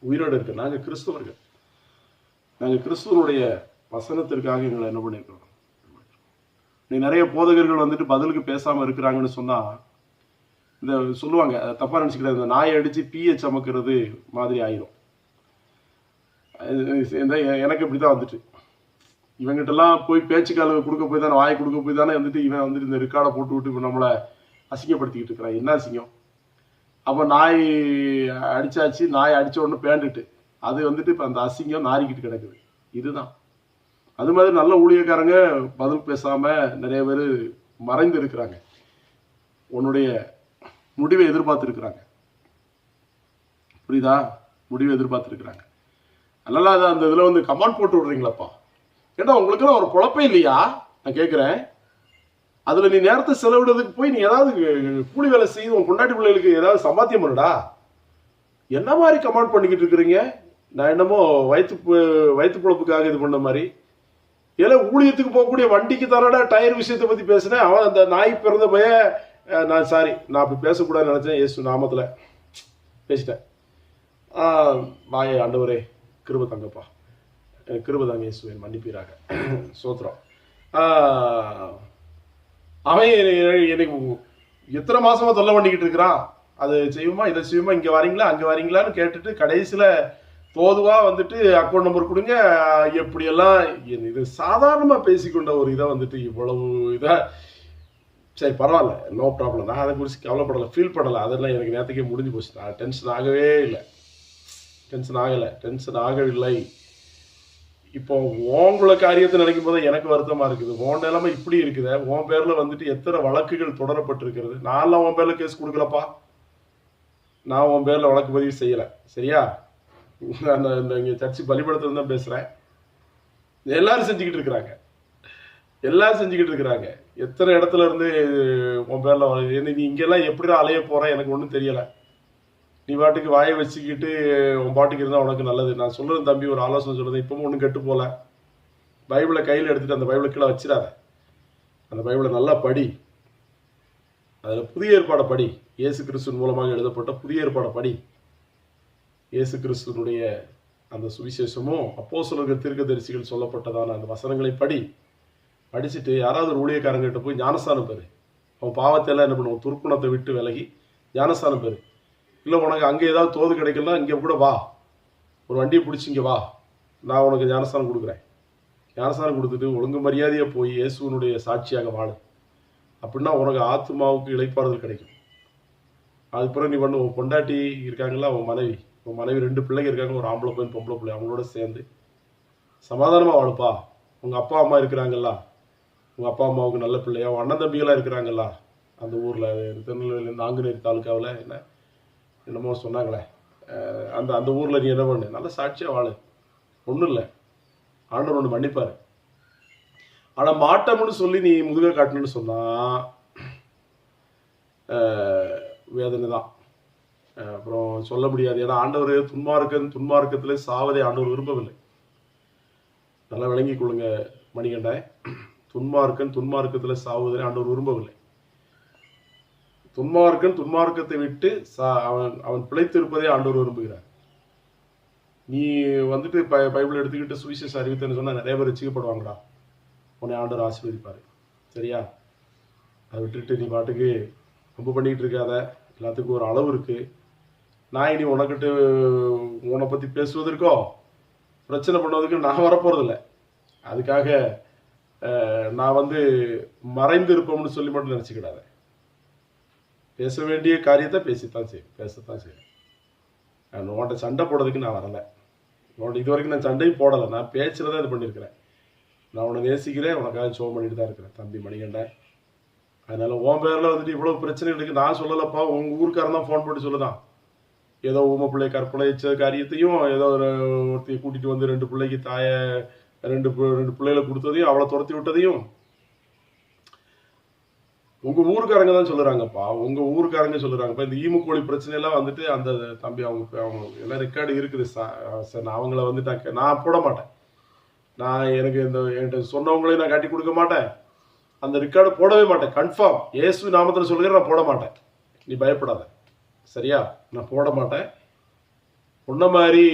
உயிரோடு இருக்க. நாங்கள் கிறிஸ்தவர்கள், நாங்கள் கிறிஸ்துவனுடைய வசனத்திற்காக எங்களை என்ன பண்ணியிருக்கிறோம். நீ நிறைய போதகர்கள் வந்துட்டு பதிலுக்கு பேசாம இருக்கிறாங்கன்னு சொன்னா, இந்த சொல்லுவாங்க, தப்பா நினைச்சுக்கிறாங்க, இந்த நாயை அடிச்சு பீயை சமக்கிறது மாதிரி ஆயிரும். எனக்கு இப்படிதான் வந்துட்டு, இவங்கிட்ட எல்லாம் போய் பேச்சுக்கால கொடுக்க போய் தானே, வாயை கொடுக்க போய் தானே வந்துட்டு இவன் வந்துட்டு இந்த ரெக்கார்டை போட்டு விட்டு இவன் நம்மளை அசிங்கப்படுத்திக்கிட்டு இருக்கிறான். என்ன அசிங்கம்? அப்போ நாய் அடிச்சாச்சு, நாய் அடிச்ச உடனே பேண்டுட்டு அது வந்துட்டு இப்போ அந்த அசிங்கம் நாரிக்கிட்டு கிடக்குது. இதுதான். அது மாதிரி நல்ல ஊழியக்காரங்க பதில் பேசாம நிறைய பேர் மறைந்து இருக்கிறாங்க, உன்னுடைய முடிவை எதிர்பார்த்துருக்கிறாங்க. புரியுதா? முடிவை எதிர்பார்த்துருக்கிறாங்க. அதனால அதை அந்த இதில் வந்து கமெண்ட் போட்டு விடுறீங்களாப்பா, ஏன்னா உங்களுக்குலாம் ஒரு குழப்பம் இல்லையா நான் கேட்குறேன். அதில் நீ நேரத்தை செலவிடுறதுக்கு போய் நீ ஏதாவது கூலி வேலை செய்து உன் பொண்டாட்டி பிள்ளைகளுக்கு ஏதாவது சம்பாத்தியம் பண்ணுடா. என்ன மாதிரி கமெண்ட் பண்ணிக்கிட்டு இருக்கிறீங்க? நான் என்னமோ வயிற்று பொழப்புக்காக இது பண்ண மாதிரி. ஏன்னா ஊழியத்துக்கு போகக்கூடிய வண்டிக்கு தானடா டயர் விஷயத்தை பற்றி பேசினேன். அவன் அந்த நாய் பிறந்த பைய, நான் சாரி, நான் அப்படி பேசக்கூடாதுன்னு நினச்சேன். இயேசு நாமத்தில் பேசிட்டேன். வாயே ஆண்டவரே கிருபை தங்கப்பா, கிருபை தாங்க இயேசுவை மன்னிப்பீராக, சோத்திரம். அவன் எனக்கு எத்தனை மாசமா தொல்லை பண்ணிக்கிட்டு இருக்கிறான். அது செய்யுமா, இதை செய்யுமா, இங்கே வரீங்களா அங்கே வரீங்களான்னு கேட்டுட்டு கடைசியில் தோதுவா வந்துட்டு அக்கௌண்ட் நம்பர் கொடுங்க, எப்படியெல்லாம் இது சாதாரணமாக பேசிக்கொண்ட ஒரு இதை வந்துட்டு இவ்வளவு இதாக. சரி பரவாயில்ல, நோ ப்ராப்ளம், நான் அதை குறித்து கவலைப்படலை, ஃபீல் பண்ணலை. அதெல்லாம் எனக்கு நேரத்துக்கே முடிஞ்சு போச்சு. நான் டென்ஷன் ஆகவே இல்லை, டென்ஷன் ஆகவில்லை. இப்போ உங்களோட காரியத்தை நினைக்கும் போது எனக்கு வருத்தமாக இருக்குது. உன் நிலைமை இப்படி இருக்குது, உன் பேரில் வந்துட்டு எத்தனை வழக்குகள் தொடரப்பட்டிருக்கிறது. நான்லாம் உன் பேரில் கேஸ் கொடுக்கலப்பா, நான் உன் பேரில் வழக்கு பதிவு செய்யலை. சரியா? நான் இந்த இங்கே சர்ச்சு பலிபடத்துல தான் பேசுகிறேன். எல்லாரும் செஞ்சுக்கிட்டு இருக்கிறாங்க, எத்தனை இடத்துல இருந்து உன் பேரில் என்ன, நீ இங்கெல்லாம் எப்படிதான் அலைய போகிறேன் எனக்கு ஒன்றும் தெரியலை. நீ பாட்டுக்கு வாயை வச்சுக்கிட்டு உன் பாட்டுக்கு இருந்தால் உனக்கு நல்லது. நான் சொல்கிறேன் தம்பி, ஒரு ஆலோசனை சொல்கிறேன், இப்பவும் ஒன்றும் கெட்டு போகல. பைபிளை கையில் எடுத்துகிட்டு அந்த பைபிளை கீழே வச்சிடாத. அந்த பைபிளை நல்லா படி, அதில் புதிய ஏற்பாடை படி, இயேசு கிறிஸ்துவின் மூலமாக எழுதப்பட்ட புதிய ஏற்பாடை படி. இயேசு கிறிஸ்துவனுடைய அந்த சுவிசேஷமும் அப்போஸ்தலர்கள் தீர்க்கதரிசிகள் சொல்லப்பட்டதான அந்த வசனங்களை படிச்சுட்டு யாராவது ஒரு ஊழியக்காரங்கிட்ட போய் ஞானஸ்தானம் பெறு. அவன் பாவத்தை எல்லாம் என்ன பண்ணுவோம், துர்க்குணத்தை விட்டு விலகி ஞானஸ்தானம் பெறு. இல்லை உனக்கு அங்கே ஏதாவது தோது கிடைக்கலாம், இங்கே கூட வா, ஒரு வண்டியை பிடிச்சி இங்கே வா, நான் உனக்கு ஞானஸ்தானம் கொடுக்குறேன். ஞானஸ்தானம் கொடுத்துட்டு ஒழுங்கு மரியாதையாக போய் இயேசுவனுடைய சாட்சியாக வாழு. அப்படின்னா உனக்கு ஆத்மாவுக்கு இளைப்பாறுதல் கிடைக்கும். அதுக்கப்புறம் நீ பண்ணு, உன் பொண்டாட்டி இருக்காங்களா, உன் மனைவி 2 பிள்ளைங்க இருக்காங்க, ஒரு ஆம்பளை பையன் பொம்பளை பிள்ளை, அவங்களோட சேர்ந்து சமாதானமாக வாழுப்பா. உங்கள் அப்பா அம்மா இருக்கிறாங்களா, உங்கள் அப்பா அம்மாவுக்கு நல்ல பிள்ளையா, உன் அண்ணன் தம்பிகளாக இருக்கிறாங்களா, அந்த ஊரில் திருநெல்வேலி நாங்குநேரி தாலுக்காவில் என்னமோ சொன்னாங்களே, அந்த ஊரில் நீ என்ன பண்ணு, நல்ல சாட்சியாக வாழு. ஒன்றும் இல்லை, ஆண்டவர் ஒன்று மன்னிப்பார். ஆனால் மாட்டோம்னு சொல்லி நீ முதுக காட்டணும்னு சொன்னால் வேதனை தான். அப்புறம் சொல்ல முடியாது. ஏன்னா ஆண்டவர் துன்மார்க்கத்தில் சாவதை ஆண்டவர் விரும்பவில்லை. நல்லா விளங்கிக் கொள்ளுங்க மணிகண்ட, துன்மார்க்கத்தில் சாவதை ஆண்டவர் விரும்பவில்லை. துன்மார்க்கன் துன்மார்க்கத்தை விட்டு அவன் அவன் பிழைத்திருப்பதே ஆண்டவர் விரும்புகிறார். நீ வந்துட்டு பைபிள் எடுத்துக்கிட்டு சுவிசேஷ அறிவித்தன்னு சொன்னா நிறைய பேர் ரசிக்கப்படுவாங்கடா. உன்னை ஆண்டவர் ஆசீர்வதிப்பாரு. சரியா? அதை விட்டுட்டு நீ பாட்டுக்கு ரொம்ப பண்ணிக்கிட்டு இருக்காத. எல்லாத்துக்கும் ஒரு அளவு இருக்கு. நான் இனி உனக்கிட்ட உன்னை பற்றி பேசுவதற்கோ பிரச்சனை பண்ணுவதற்கு நான் வரப்போறதில்ல. அதுக்காக நான் வந்து மறைந்து இருப்போம்னு சொல்லி மட்டும் நினச்சிக்கிடாத. பேச வேண்டிய காரியத்தை பேசத்தான் செய்வேன். உன்கிட்ட சண்டை போடுறதுக்கு நான் வரலை. உன்கிட்ட இது வரைக்கும் நான் சண்டையும் போடலை. நான் பேச்சில் தான் இது பண்ணியிருக்கிறேன். நான் உன்னை நேசிக்கிறேன், உனக்காக சோகம் பண்ணிட்டு தான் இருக்கிறேன் தம்பி மணிகண்டன். அதனால உன் பேரில் வந்துட்டு இவ்வளோ பிரச்சனைகளுக்கு நான் சொல்லலப்பா, உங்கள் ஊருக்காரன் தான் ஃபோன் போட்டு சொல்லுதான். ஏதோ ஊமை பிள்ளை கற்பனை வச்ச காரியத்தையும், ஏதோ ஒருத்தையை கூட்டிகிட்டு வந்து 2 பிள்ளைக்கு ரெண்டு பிள்ளைகளை கொடுத்ததையும், அவளை துரத்தி விட்டதையும் உங்கள் ஊருக்காரங்க தான் சொல்லுறாங்கப்பா. உங்கள் ஊருக்காரங்க சொல்லுறாங்கப்பா. இந்த ஈமுக்கோழி பிரச்சனையெல்லாம் வந்துட்டு அந்த தம்பி அவங்க எல்லாம் ரெக்கார்டு இருக்குது சார். நான் அவங்கள வந்துட்டு நான் போட மாட்டேன். நான் என்கிட்ட சொன்னவங்களையும் நான் காட்டி கொடுக்க மாட்டேன். அந்த ரெக்கார்டு போடவே மாட்டேன். கன்ஃபார்ம் இயேசு நாமத்தில் சொல்கிறேன், நான் போட மாட்டேன். நீ பயப்படாத. சரியா? நான் போட மாட்டேன். உன்ன மாதிரி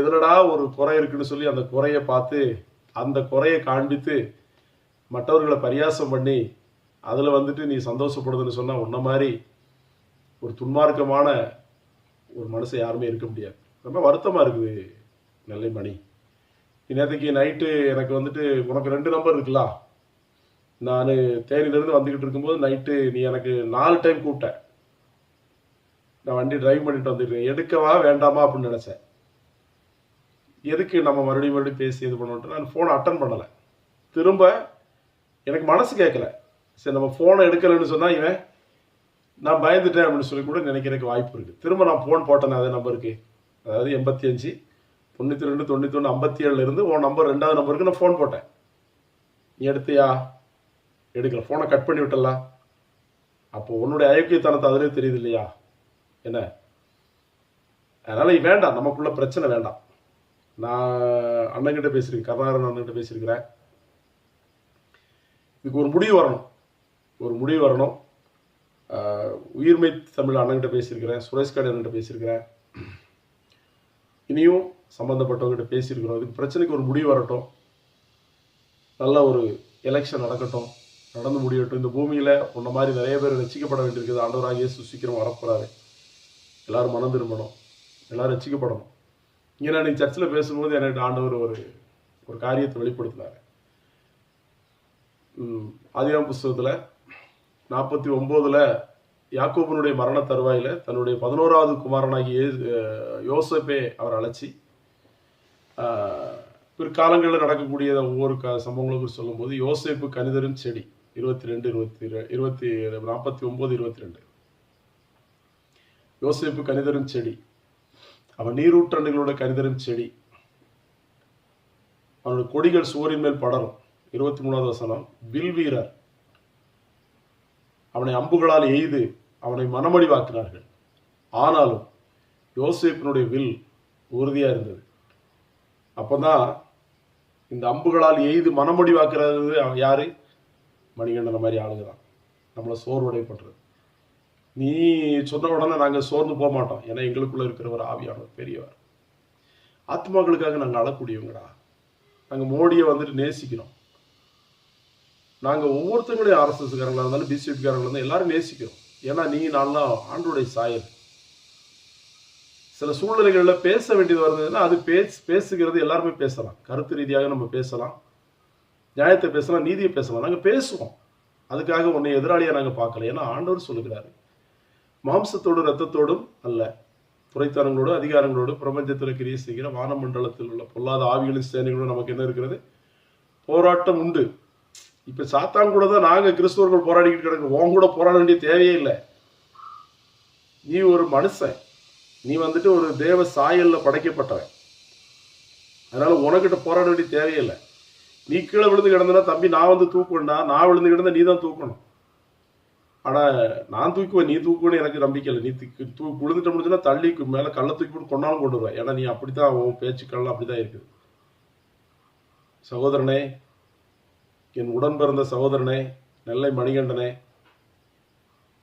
எதுலடா ஒரு குறை இருக்குன்னு சொல்லி அந்த குறையை பார்த்து அந்த குறையை காண்பித்து மற்றவர்களை பரியாசம் பண்ணி அதில் வந்துட்டு நீ சந்தோஷப்படுதுன்னு சொன்னால் உன்ன மாதிரி ஒரு துன்மார்க்கமான ஒரு மனுஷன் யாருமே இருக்க முடியாது. ரொம்ப வருத்தமாக இருக்குது நெல்லை மணி. நேற்றுக்கு நைட்டு எனக்கு வந்துட்டு உனக்கு 2 நம்பர் இருக்குல்ல. நான் தேனியிலேருந்து வந்துக்கிட்டு இருக்கும்போது நைட்டு நீ எனக்கு 4 டைம் கூப்பிட்டேன். நான் வண்டி டிரைவ் பண்ணிட்டு வந்துருக்கேன். எடுக்கவா வேண்டாமா அப்படின்னு நினச்சேன். எதுக்கு நம்ம மறுபடியும் பேசி இது பண்ணிட்டு நான் ஃபோனை அட்டன் பண்ணலை. திரும்ப எனக்கு மனசு கேட்கல. சரி, நம்ம ஃபோனை எடுக்கலைன்னு சொன்னால் இவன் நான் பயந்துட்டேன் அப்படின்னு சொல்லி கூட நினைக்கிறதுக்கு வாய்ப்பு இருக்குது. திரும்ப நான் ஃபோன் போட்டேன் அதே நம்பருக்கு, அதாவது 85 92 91 57 இருந்து உன் நம்பர் 2வது நம்பருக்கு நான் ஃபோன் போட்டேன். நீ எடுத்தியா? எடுக்கல. ஃபோனை கட் பண்ணி விட்டல. அப்போ உன்னுடைய அயோக்கியத்தனத்தை அதிலே தெரியுது இல்லையா என்ன? அதனால வேண்டாம், நமக்குள்ள பிரச்சனை வேண்டாம். நான் அண்ணன்கிட்ட பேசியிருக்கேன், கருணாகரன் அண்ணன்கிட்ட பேசியிருக்கிறேன். இதுக்கு ஒரு முடிவு வரணும். உயிர்மை தமிழ் அண்ணன்கிட்ட பேசியிருக்கிறேன், சுரேஷ்காடி அண்ணன்கிட்ட பேசியிருக்கிறேன், இனியும் சம்பந்தப்பட்டவங்ககிட்ட பேசியிருக்கிறோம். இதுக்கு பிரச்சனைக்கு ஒரு முடிவு வரட்டும். நல்ல ஒரு எலெக்ஷன் நடந்து முடியட்டும். இந்த பூமியில் உன்ன மாதிரி நிறைய பேர் ரசிக்கப்பட வேண்டியிருக்குது. ஆண்டவராக இயேசு சீக்கிரம் வரப்போறாரு. எல்லாரும் மனம் திரும்பணும், எல்லாரும் ரசிக்கப்படணும். இங்கே நான் சர்ச்சில் பேசும்போது எனக்கு ஆண்டவர் ஒரு காரியத்தை வெளிப்படுத்தினார். ஆதியாகமம் புஸ்தகத்தில் 49 யாக்கோபனுடைய மரண தருவாயில் தன்னுடைய 11வது குமாரனாகிய யோசேப்பை அவர் அழைச்சி பிற்காலங்களில் நடக்கக்கூடிய ஒவ்வொரு சம்பவங்களுக்கு சொல்லும்போது யோசேப்பு கனிதரும் செடி 49:22 யோசேப்பு கனிதரும் செடி, அவன் நீரூற்றண்டுகளோட கனிதரும் செடி, அவனுடைய கொடிகள் சுவரின் மேல் படரும். 23வது வசனம், வில் வீரர் அவனை அம்புகளால் எய்து அவனை மனமடிவாக்கினார்கள். ஆனாலும் யோசேப்பினுடைய வில் உறுதியா இருந்தது. அப்பதான் இந்த அம்புகளால் எய்து மனமடிவாக்குறது யாரு? மணிகண்டன மாதிரி ஆளுங்க தான் நம்மளை சோர்வடை பண்றது. நீ சொன்ன உடனே நாங்கள் சோர்ந்து போக மாட்டோம். ஏன்னா எங்களுக்குள்ள இருக்கிறவர் ஆவியானவர் பெரியவர். ஆத்மாக்களுக்காக நாங்கள் அழக்கூடியவங்கடா. நாங்கள் மோடியை வந்துட்டு நேசிக்கிறோம். நாங்கள் ஒவ்வொருத்தங்களுடைய ஆர்எஸ்எஸ்காரங்களாக இருந்தாலும் பிசிபிக்காரங்களாக இருந்தாலும் எல்லாரும் நேசிக்கிறோம். ஏன்னா நீ நான்லாம் ஆண்டோடைய சாயல். சில சூழ்நிலைகளில் பேச வேண்டியது வருதுன்னா அது பேசுகிறது எல்லாருமே பேசலாம். கருத்து ரீதியாக நம்ம பேசலாம், நியாயத்தை பேசலாம், நீதியை பேசலாம். நாங்கள் பேசுவோம். அதுக்காக உன்னை எதிராளியாக நாங்கள் பார்க்கல. ஏன்னா ஆண்டவர் சொல்லுகிறாரு, மாம்சத்தோடு இரத்தத்தோடும் அல்ல, துறைத்தனங்களோடு அதிகாரங்களோடு பிரபஞ்சத்தில் கிரியை செய்கிற வானமண்டலத்தில் உள்ள பொல்லாத ஆவிகளின் சேனைகளோடு நமக்கு என்ன இருக்கிறது? போராட்டம் உண்டு. இப்ப சாத்தான் கூட தான் நாங்க கிறிஸ்தவர்கள் போராடிக்கிட்டு கிடக்கு. உன் கூட போராட வேண்டிய தேவையே இல்லை. நீ ஒரு மனுஷன், நீ வந்துட்டு ஒரு தேவ சாயல்ல படைக்கப்பட்டவன். அதனால உனக்கிட்ட போராட வேண்டிய தேவையில்லை. நீ கீழே விழுந்து கிடந்தனா தம்பி நான் வந்து தூக்குவேன்டா. நான் விழுந்து கிடந்தா நீ தான் தூக்கணும். ஆனா நான் தூக்குவேன், நீ தூக்குவேன்னு எனக்கு நம்பிக்கை இல்லை. நீ விழுந்துட்ட முடிஞ்சுன்னா தள்ளி மேல கள்ள தூக்கி போட்டு கொண்டாலும் கொண்டு வருவேன். ஏன்னா நீ அப்படித்தான், உன் பேச்சுக்கள்லாம் அப்படிதான் இருக்குது. சகோதரனே, என் உடன் பிறந்த சகோதரனே, நெல்லை மணிகண்டனே,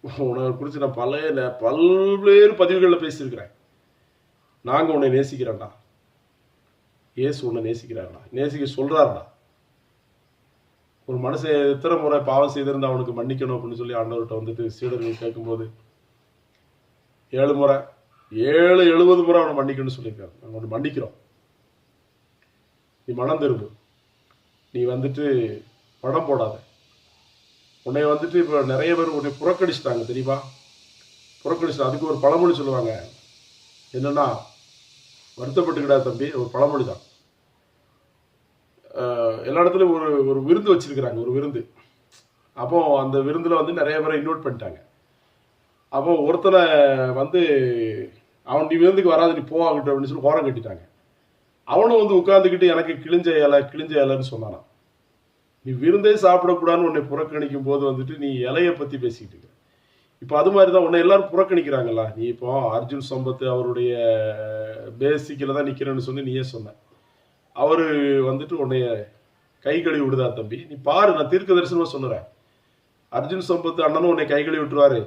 உன்னை குறித்து நான் பல்வேறு பதிவுகளில் பேசியிருக்கிறேன். நாங்கள் உன்னை நேசிக்கிறேன்டா, இயேசு உன்னை நேசிக்கிறாருடா, நேசிக்க சொல்றாருடா. ஒரு மனுஷன் எத்தனை முறை பாவம் செய்திருந்தா அவனுக்கு மன்னிக்கணும் அப்படின்னு சொல்லி ஆண்டவர்கிட்ட வந்துட்டு சீடர்கள் கேட்கும்போது 7 முறை 70 முறை அவனை மன்னிக்கணும்னு சொல்லியிருக்காரு. நாங்கள் அவனை மன்னிக்கிறோம். நீ மனம் திரும்பு, நீ வந்துட்டு படம் போடாத. உன்னை வந்துட்டு இப்போ நிறைய பேர் உன்னை புறக்கணிச்சிட்டாங்க தெரியுமா? புறக்கணிச்சிட்டா. அதுக்கு ஒரு பழமொழி சொல்லுவாங்க, என்னன்னா வருத்தப்பட்டுக்கிட்டா தம்பி. ஒரு பழமொழி தான். எல்லா இடத்துலையும் ஒரு விருந்து வச்சிருக்கிறாங்க, ஒரு விருந்து. அப்போ அந்த விருந்தில் வந்து நிறைய பேரை இன்வைட் பண்ணிட்டாங்க. அப்போ ஒருத்தனை வந்து அவன் நீ விருந்துக்கு வராது, நீ போவாங்கிட்ட அப்படின்னு சொல்லி ஓரம் கட்டிட்டாங்க. அவனும் வந்து உட்காந்துக்கிட்டு எனக்கு கிழிஞ்ச இலைன்னு சொன்னானா. நீ விருந்தே சாப்பிடக்கூடாதுன்னு உன்னை புறக்கணிக்கும் போது வந்துட்டு நீ இலையை பற்றி பேசிக்கிட்டு இருக்க. இப்போ அது மாதிரி தான் உன்னை எல்லாரும் புறக்கணிக்கிறாங்களா. நீ இப்போ அர்ஜுன் சம்பத் அவருடைய பேசிக்கில் தான் நிற்கிறேன்னு சொல்லி நீயே சொன்ன. அவர் வந்துட்டு உன்னைய கை கழுவி விடுதா தம்பி. நீ பாரு, நான் தீர்க்க தரிசனமா சொல்லுறேன். அர்ஜுன் சம்பத் அண்ணனும் உன்னை கை கழுவி விட்டுருவாரு.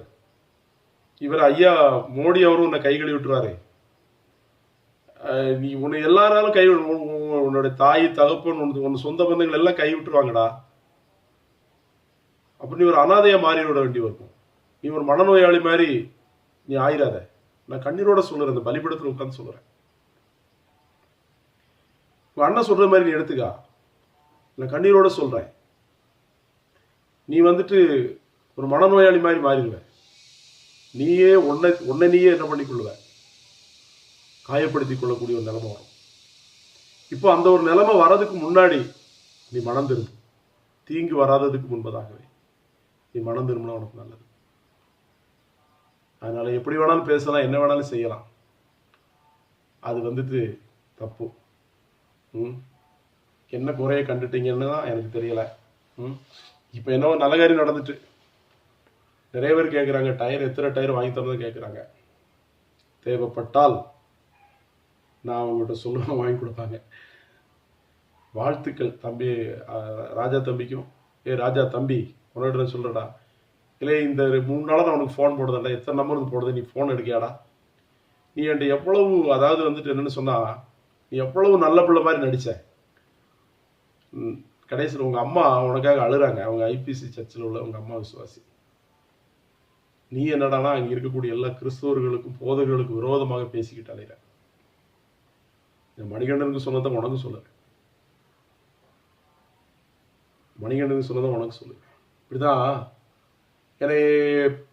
இவர் ஐயா மோடி அவரும் உன்னை கை கழுவி விட்டுருவாரு. நீ உன்னை எல்லாராலும் உன்னுடைய தாய் தகப்பன் உன் சொந்த பந்தங்கள் எல்லாம் கை விட்டுருவாங்கடா. அப்ப நீ ஒரு அனாதையா மாறி விட வேண்டி இருக்கும். நீ ஒரு மனநோயாளி மாதிரி நீ ஆயிராத. நான் கண்ணீரோட சொல்லுறேன், இந்த பலிபடத்தில் உட்காந்து சொல்லுறேன். அண்ணன் சொல்ற மாதிரி நீ எடுத்துக்கா. நான் கண்ணீரோட சொல்றேன். நீ வந்துட்டு ஒரு மனநோயாளி மாதிரி மாறிடுவ. நீயே உன்னை நீயே என்ன பண்ணிக்கொள்ளுவ, காயப்படுத்திக் கொள்ளக்கூடிய ஒரு நிலைமை வரும். இப்போ அந்த ஒரு நிலைமை வர்றதுக்கு முன்னாடி நீ மனம் திரும்பு. தீங்கு வராததுக்கு முன்பதாகவே நீ மனம் திரும்பினா உனக்கு நல்லது. அதனால எப்படி வேணாலும் பேசலாம், என்ன வேணாலும் செய்யலாம். அது வந்துட்டு தப்பு. என்ன குறைய கண்டுட்டீங்கன்னு தான் எனக்கு தெரியல. இப்போ என்னவோ நல்ல காரியம் நடந்துட்டு நிறைய பேர் கேட்குறாங்க, எத்தனை டயர் வாங்கி தரது கேட்குறாங்க. தேவைப்பட்டால் நான் அவங்ககிட்ட சொல்லுவேன், வாங்கி கொடுப்பாங்க. வாழ்த்துக்கள் தம்பி, ராஜா தம்பிக்கும். ராஜா தம்பி, உன்னோட சொல்றடா, இல்லை இந்த 3 நாளாக நான் உனக்கு ஃபோன் போடுறேன்டா, எத்தனை நம்பருக்கு போடுறது, நீ ஃபோன் எடுக்கியாடா. நீ என்கிட்ட எவ்வளவு, அதாவது வந்துட்டு என்னன்னு சொன்னா, நீ எவ்வளவு நல்ல பிள்ளை மாதிரி நடிச்ச. கடைசியில் உங்க அம்மா உனக்காக அழுறாங்க. அவங்க ஐபிசி சர்ச்சில் உள்ள உங்க அம்மா விசுவாசி. நீ என்னடானா அங்கே இருக்கக்கூடிய எல்லா கிறிஸ்தவர்களுக்கும் போதகர்களுக்கும் விரோதமாக பேசிக்கிட்டு அலையிற. மணிகண்டனுக்கு சொன்னதை உனக்கு சொல்லுறேன். மணிகண்டனுக்கு சொன்னதை உனக்கு சொல்லுறேன். இப்படிதான் என்னை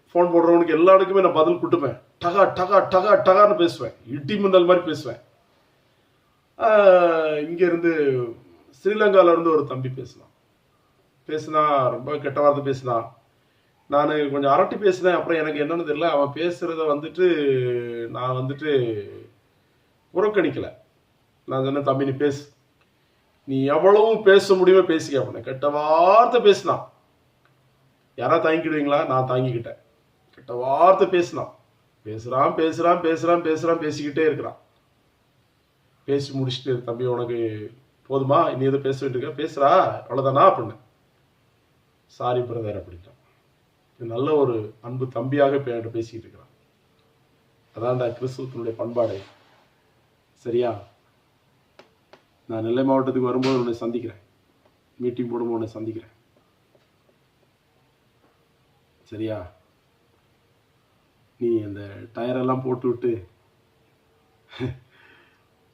ஃபோன் போடுறவனுக்கு எல்லாருக்குமே நான் பதில் கொடுப்பேன். டகா டகா டகா டகான்னு பேசுவேன். இடி முந்தல் மாதிரி பேசுவேன். இங்கேருந்து ஸ்ரீலங்காவிலேருந்து ஒரு தம்பி பேசினா ரொம்ப கெட்ட வார்த்தை பேசினான். நான் கொஞ்சம் அரட்டி பேசினேன். அப்புறம் எனக்கு என்னன்னு தெரியல, அவன் பேசுகிறத வந்துட்டு நான் வந்துட்டு புறக்கணிக்கலை. நான் சொன்னேன், தம்பி நீ பேசு, நீ எவ்வளவு பேச முடியுமோ பேசிக்க. அப்படின்னா கெட்ட வார்த்தை பேசினான். யாரா தாங்கிக்கிடுவீங்களா? நான் தாங்கிக்கிட்டேன். கெட்ட வார்த்தை பேசினான். பேசிக்கிட்டே இருக்கிறான். பேசி முடிச்சுட்டு, தம்பி உனக்கு போதுமா, இனி எதுவும் பேச வேண்டியிருக்க, பேசுறா அவ்வளோதானா அப்படின்னு. சாரி பிரதர் அப்படின்ட்டான். நல்ல ஒரு அன்பு தம்பியாக பேசிக்கிட்டு இருக்கிறான். அதான்டா கிறிஸ்துவத்தினுடைய பண்பாடு. சரியா? நான் நெல்லை மாவட்டத்துக்கு வரும்போது உன்னை சந்திக்கிறேன். மீட்டிங் போடும்போது உன்னை சந்திக்கிறேன். சரியா? நீ அந்த டயரெல்லாம் போட்டு விட்டு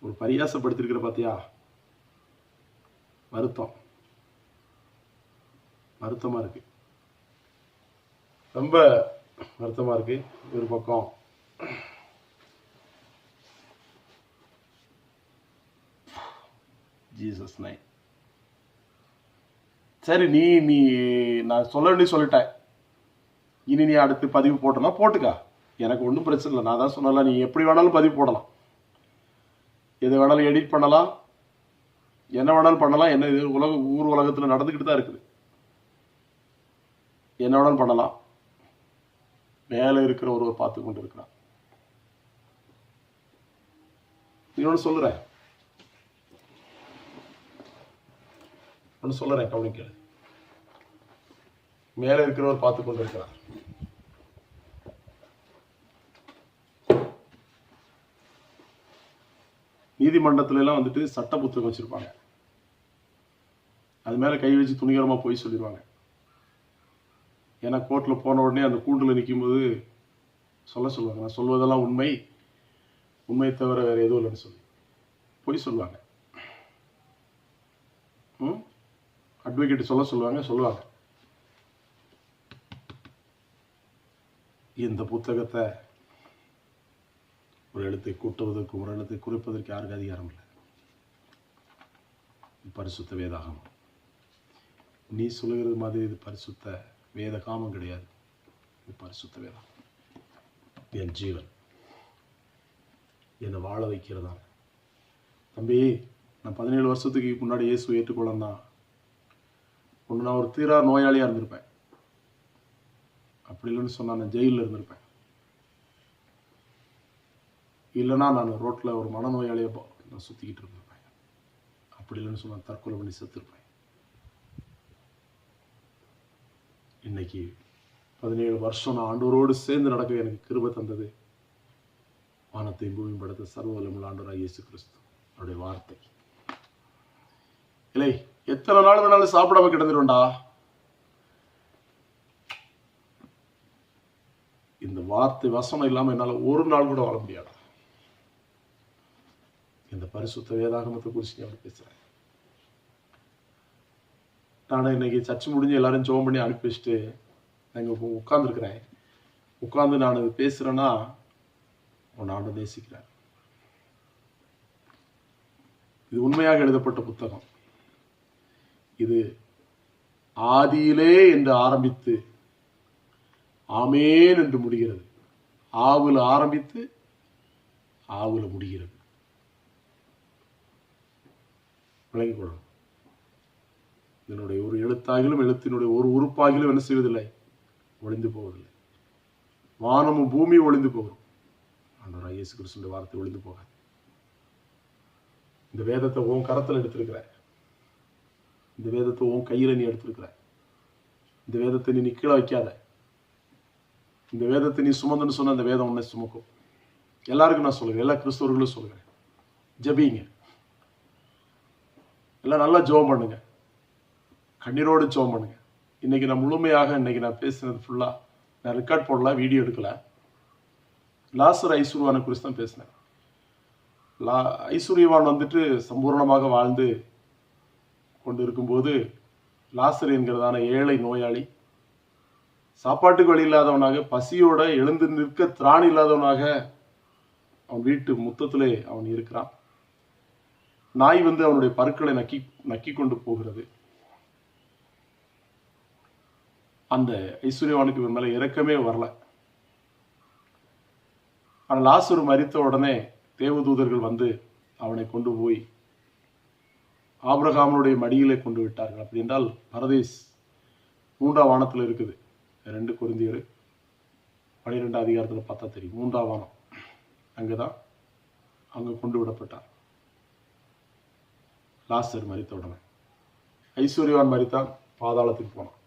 ஒரு பரியாசப்படுத்திருக்கிற பார்த்தியா? வருத்தமா இருக்கு, ரொம்ப வருத்தமா இருக்கு. ஒரு பக்கம் ஜீசஸ் நைட். சரி, நீ நான் சொல்லிட்டேன். இனி நீ அடுத்து பதிவு போட்டலாம், போட்டுக்கா. எனக்கு ஒன்றும் பிரச்சனை இல்லை. நான் தான் சொன்னல, நீ எப்படி வேணாலும் பதிவு போடலாம், எது வேணாலும் எடிட் பண்ணலாம், என்ன வேணாலும் பண்ணலாம். என்ன இது ஊர் உலகத்தில் நடந்துக்கிட்டு தான் இருக்குது. என்ன வேணாலும் பண்ணலாம். மேலே இருக்கிற ஒருவர் பார்த்து கொண்டு இருக்கிறான். இன்னொன்று சொல்லுறேன், கவனிக்கல. மேலே இருக்கிறவர் பார்த்து கொண்டு இருக்கிறார். நீதிமன்றத்துல எல்லாம் வந்துட்டு சட்ட புத்தகம் வச்சிருப்பாங்க. அது மேல கை வச்சு துணிகரமா போய் சொல்லிடுவாங்க. ஏன்னா கோர்ட்ல போன உடனே அந்த கூண்டுல நிற்கும்போது சொல்லுவாங்க, நான் சொல்வதெல்லாம் உண்மை, உண்மையை தவிர வேற எதுவும் இல்லைன்னு சொல்லி போய் சொல்லுவாங்க. அட்வொகேட் சொல்லுவாங்க. இந்த புத்தகத்தை ஒரு எழுத்தை கூட்டுவதற்கு ஒரு எழுத்தை குறிப்பதற்கு யாருக்கு அதிகாரம் இல்லை. பரிசுத்த வேதாகமம். நீ சொல்லுகிறது மாதிரி இது பரிசுத்த வேத காமம் கிடையாது. இது பரிசுத்த வேதம். என் ஜீவன் என்னை வாழ வைக்கிறதா. தம்பி, நான் 17 வருஷத்துக்கு முன்னாடி இயேசு ஏற்றுக்கொள்ளந்தான். ஒன்று நான் ஒரு தீரா நோயாளியாக இருந்திருப்பேன். அப்படி இல்லைன்னு சொன்னா நான் ஜெயிலில் இருந்திருப்பேன். இல்லைன்னா நான் ரோட்டில் ஒரு மனநோயாளியை நான் சுற்றிக்கிட்டு இருந்திருப்பேன். அப்படி இல்லைன்னு சொன்னால் தற்கொலை பண்ணி செத்துருப்பேன். இன்னைக்கு 17 வருஷம் நான் ஆண்டவரோடு சேர்ந்து நடக்க எனக்கு கிருபை தந்தது வானத்தையும் பூமியும் படைத்த சர்வ வல்லமையுள்ள ஆண்டவராகிய இயேசு கிறிஸ்து அவருடைய வார்த்தை. இல்லை, எத்தனை நாள் வேணாலும் சாப்பிடாம கிடந்துருண்டா. இந்த வார்த்தை வசனம் இல்லாம என்னால ஒரு நாள் கூட வாழ முடியாது. இந்த பரிசுத்த வேதாகமத்தை குறித்து நான் பேசுறேன். நான் இன்னைக்கு சர்ச்சை முடிஞ்சு எல்லாரும் ஜெபம் பண்ணி அனுப்பி வச்சுட்டு நான் உட்கார்ந்துருக்கிறேன். உட்கார்ந்து நான் பேசுறேன்னா உன் ஆண்டு நேசிக்கிறேன். இது உண்மையாக எழுதப்பட்ட புத்தகம். இது ஆதியிலே என்று ஆரம்பித்து ஆமேன் என்று முடிகிறது. ஆவுல ஆரம்பித்து ஆவுல முடிகிறது. விளங்கிக் கொள்ளணும். இதனுடைய ஒரு எழுத்தாகிலும் எழுத்தினுடைய ஒரு உறுப்பாகிலும் என்ன செய்வதில்லை, ஒளிந்து போவதில்லை. வானமும் பூமியும் ஒளிந்து போகும், ஆண்டவராகிய இயேசு கிறிஸ்துவின் வார்த்தை ஒளிந்து போகாது. இந்த வேதத்தை உன் கரத்தில் எடுத்திருக்கிற, இந்த வேதத்தை உன் கையில நீ எடுத்திருக்கிற. இந்த வேதத்தை நீ கீழே வைக்காத. இந்த வேதத்தை நீ சுமந்துன்னு சொன்ன அந்த வேதம் உன்னை சுமக்கும். எல்லாருக்கும் நான் சொல்லுகிறேன், எல்லா கிறிஸ்தவர்களும் சொல்லுகிறேன், ஜெபிங்க. எல்லாம் நல்லா ஜெபம் பண்ணுங்க, கண்ணீரோடு ஜெபம் பண்ணுங்க. இன்னைக்கு நான் முழுமையாக இன்னைக்கு நான் பேசினது ஃபுல்லா நான் ரெக்கார்ட் போடல, வீடியோ எடுக்கல. லாசர் ஐஸ்வர்யவானை குறித்து தான் பேசினேன். ஐஸ்வர்யவான் வந்துட்டு சம்பூர்ணமாக வாழ்ந்து கொண்டு இருக்கும்போது லாசர் என்கிறதான ஏழை நோயாளி, சாப்பாட்டுக்கு வழி இல்லாதவனாக, பசியோட எழுந்து நிற்க திராணி இல்லாதவனாக அவன் வீட்டு முத்தத்திலே அவன் இருக்கிறான். நாய் வந்து அவனுடைய பருக்களை நக்கி கொண்டு போகிறது. அந்த ஐஸ்வர்யவானுக்கு இவன் மேல இரக்கமே வரல. ஆனால் லாசரு மரித்த உடனே தேவதூதர்கள் வந்து அவனை கொண்டு போய் ஆபிரகாமனுடைய மடியிலே கொண்டு விட்டார்கள். அப்படி என்றால் பரதேஸ் 3ஆம் வானத்தில் இருக்குது. 2 கொரிந்தியர் 12 அதிகாரத்தில் பார்த்தா தெரியும். 3ஆம் வானம் அங்கதான், அங்க கொண்டு விடப்பட்டார். லாசர் மரித்த உடனே ஐஸ்வர்யவான் மரித்தான், பாதாளத்துக்கு போனான்.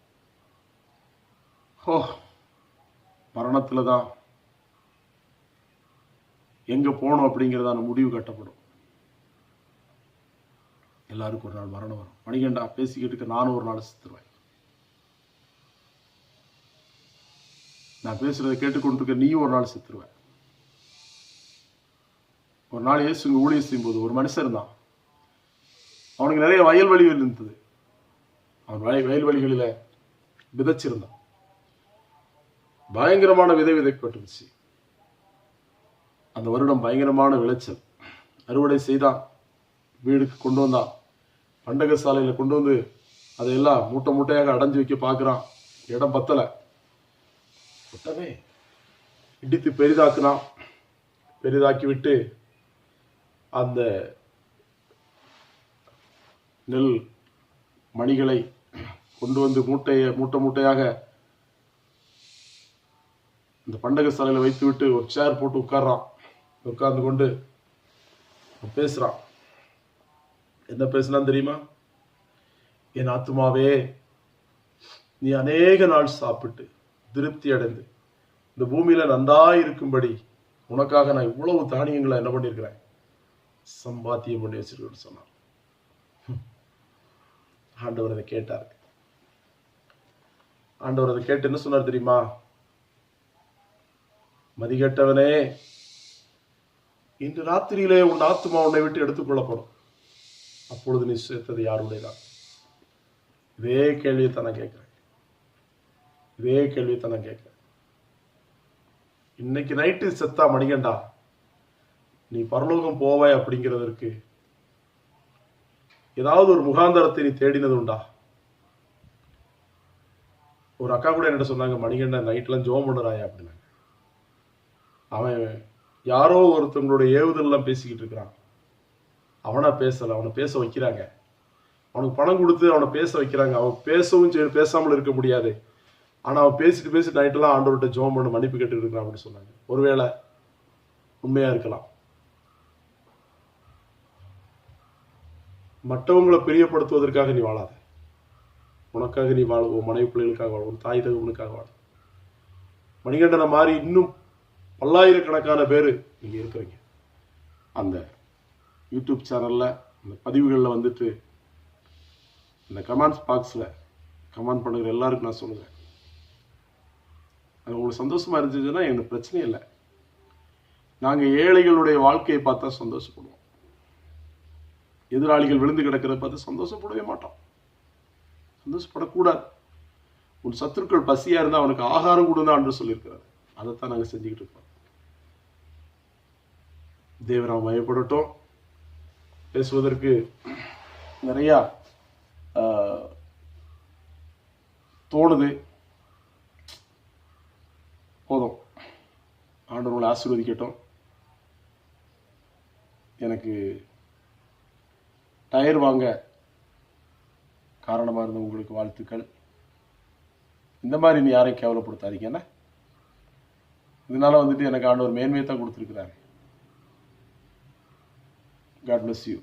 மரணத்துல தான் எங்க போனோம் அப்படிங்கிறதான முடிவு கட்டப்படும். எல்லாருக்கும் ஒரு நாள் மரணம் வரும். மணிகண்டா பேசிக்கிட்டு நானும் ஒரு நாள் செத்துருவேன். நான் பேசுறதை கேட்டுக்கொண்டிருக்க நீயும் ஒரு நாள் செத்துருவேன். ஒரு நாள் இயேசு ஊழியம் செய்யும் போது ஒரு மனுஷன் தான், அவனுக்கு நிறைய வயல்வெளிகள் இருந்தது. அவன் வயல்வெளிகளில விதைச்சிருந்தான். பயங்கரமான விதை விதைப்பட்டுருச்சு. அந்த வருடம் பயங்கரமான விளைச்சல். அறுவடை செய்தான், வீடுக்கு கொண்டு வந்தான், பண்டக சாலையில கொண்டு வந்து அதையெல்லாம் மூட்டை மூட்டையாக அடைஞ்சு வைக்க பார்க்கிறான். இடம் பத்தல. உடனே இடித்து பெரிதாக்குனான். பெரிதாக்கி விட்டு அந்த நெல் மணிகளை கொண்டு வந்து மூட்டை மூட்டையாக இந்த பண்டக சாலையில வைத்து விட்டு ஒரு சேர் போட்டு உட்கார்றான். உட்கார்ந்து கொண்டு பேசுறான். என்ன பேசினான் தெரியுமா? என் ஆத்துமாவே, நீ அநேக நாள் சாப்பிட்டு திருப்தி அடைந்து இந்த பூமியில நன்றாய் இருக்கும்படி உனக்காக நான் இவ்வளவு தானியங்களை என்ன பண்ணியிருக்கிறேன், சம்பாத்தியம் பண்ணி வச்சிருக்கணும்னு சொன்னார். ஆண்டவர் அதை கேட்டார். ஆண்டவர் அதை கேட்டு என்ன சொன்னார் தெரியுமா? மதிகெட்டவனே, இன்று ராத்திரியிலே உன் ஆத்துமா உன்னை விட்டு எடுத்துக்கொள்ளப்படும். அப்பொழுது நீ சேர்த்தது யாருடையதான்? இதே கேள்வியை தான் நான் கேட்கிறேன். இதே கேள்வியை தான் நான் கேட்கிறேன். இன்னைக்கு நைட்டு செத்தா மணிகண்டா, நீ பரலோகம் போவாய் அப்படிங்கிறதற்கு ஏதாவது ஒரு முகாந்தரத்தை நீ தேடினது உண்டா? ஒரு அக்கா கூட என்ன சொன்னாங்க, மணிகண்டன் நைட்லாம் ஜோம் பண்ணுறாயா அப்படின்னாங்க. அவன் யாரோ ஒருத்தவங்களுடைய ஏவுதல்லாம் பேசிக்கிட்டு இருக்கிறான். அவனா பேசல, அவனை பேச வைக்கிறாங்க. அவனுக்கு பணம் கொடுத்து அவனை பேச வைக்கிறாங்க. அவன் பேசவும் பேசாமல் இருக்க முடியாது. ஆனா அவன் பேசிட்டு நைட்டெல்லாம் ஆண்டவர்கிட்ட ஜோம் பண்ண மன்னிப்பு கேட்டு இருக்கிறான் அப்படின்னு சொன்னாங்க. ஒருவேளை உண்மையா இருக்கலாம். மற்றவங்களை பிரியப்படுத்துவதற்காக நீ வாழாத. உனக்காக நீ வாழ, உன் மனைவி பிள்ளைகளுக்காக வாழ, உன் தாய் தகவனுக்காக வாழ. மணிகண்டனை மாதிரி இன்னும் பல்லாயிரக்கணக்கான பேர் நீங்க இருக்கிறீங்க. அந்த யூடியூப் சேனல்ல இந்த பதிவுகளில் வந்துட்டு இந்த கமெண்ட்ஸ் பாக்ஸில் கமெண்ட் பண்ணுகிற எல்லாருக்கும் நான் சொல்லுவேன், அது உங்களுக்கு சந்தோஷமா இருந்துச்சுன்னா எனக்கு பிரச்சனை இல்லை. நாங்கள் ஏழைகளுடைய வாழ்க்கையை பார்த்தா சந்தோஷப்படுவோம். எதிராளிகள் விழுந்து கிடக்கிறத பார்த்து சந்தோஷப்படவே மாட்டோம். சந்தோஷப்படக்கூடாது. உன் சத்துருக்கள் பசியா இருந்தால் அவனுக்கு ஆகாரம் கொடுதான் என்று சொல்லியிருக்கிறார். அதைத்தான் நாங்கள் செஞ்சுக்கிட்டு இருக்கோம். தேவராம் மயப்படட்டும். பேசுவதற்கு நிறையா தோணுது. போதும். ஆண்டவர்களை ஆசீர்வதிக்கட்டும். எனக்கு டயர் வாங்க காரணமாக இருந்த உங்களுக்கு வாழ்த்துக்கள். இந்த மாதிரி நீ யாரையும் கேவலப்படுத்தாதீங்க. என்ன இதனால வந்துட்டு எனக்கு ஆண்டவர் மேன்மையை தான் கொடுத்துருக்கிறாரு. God bless you.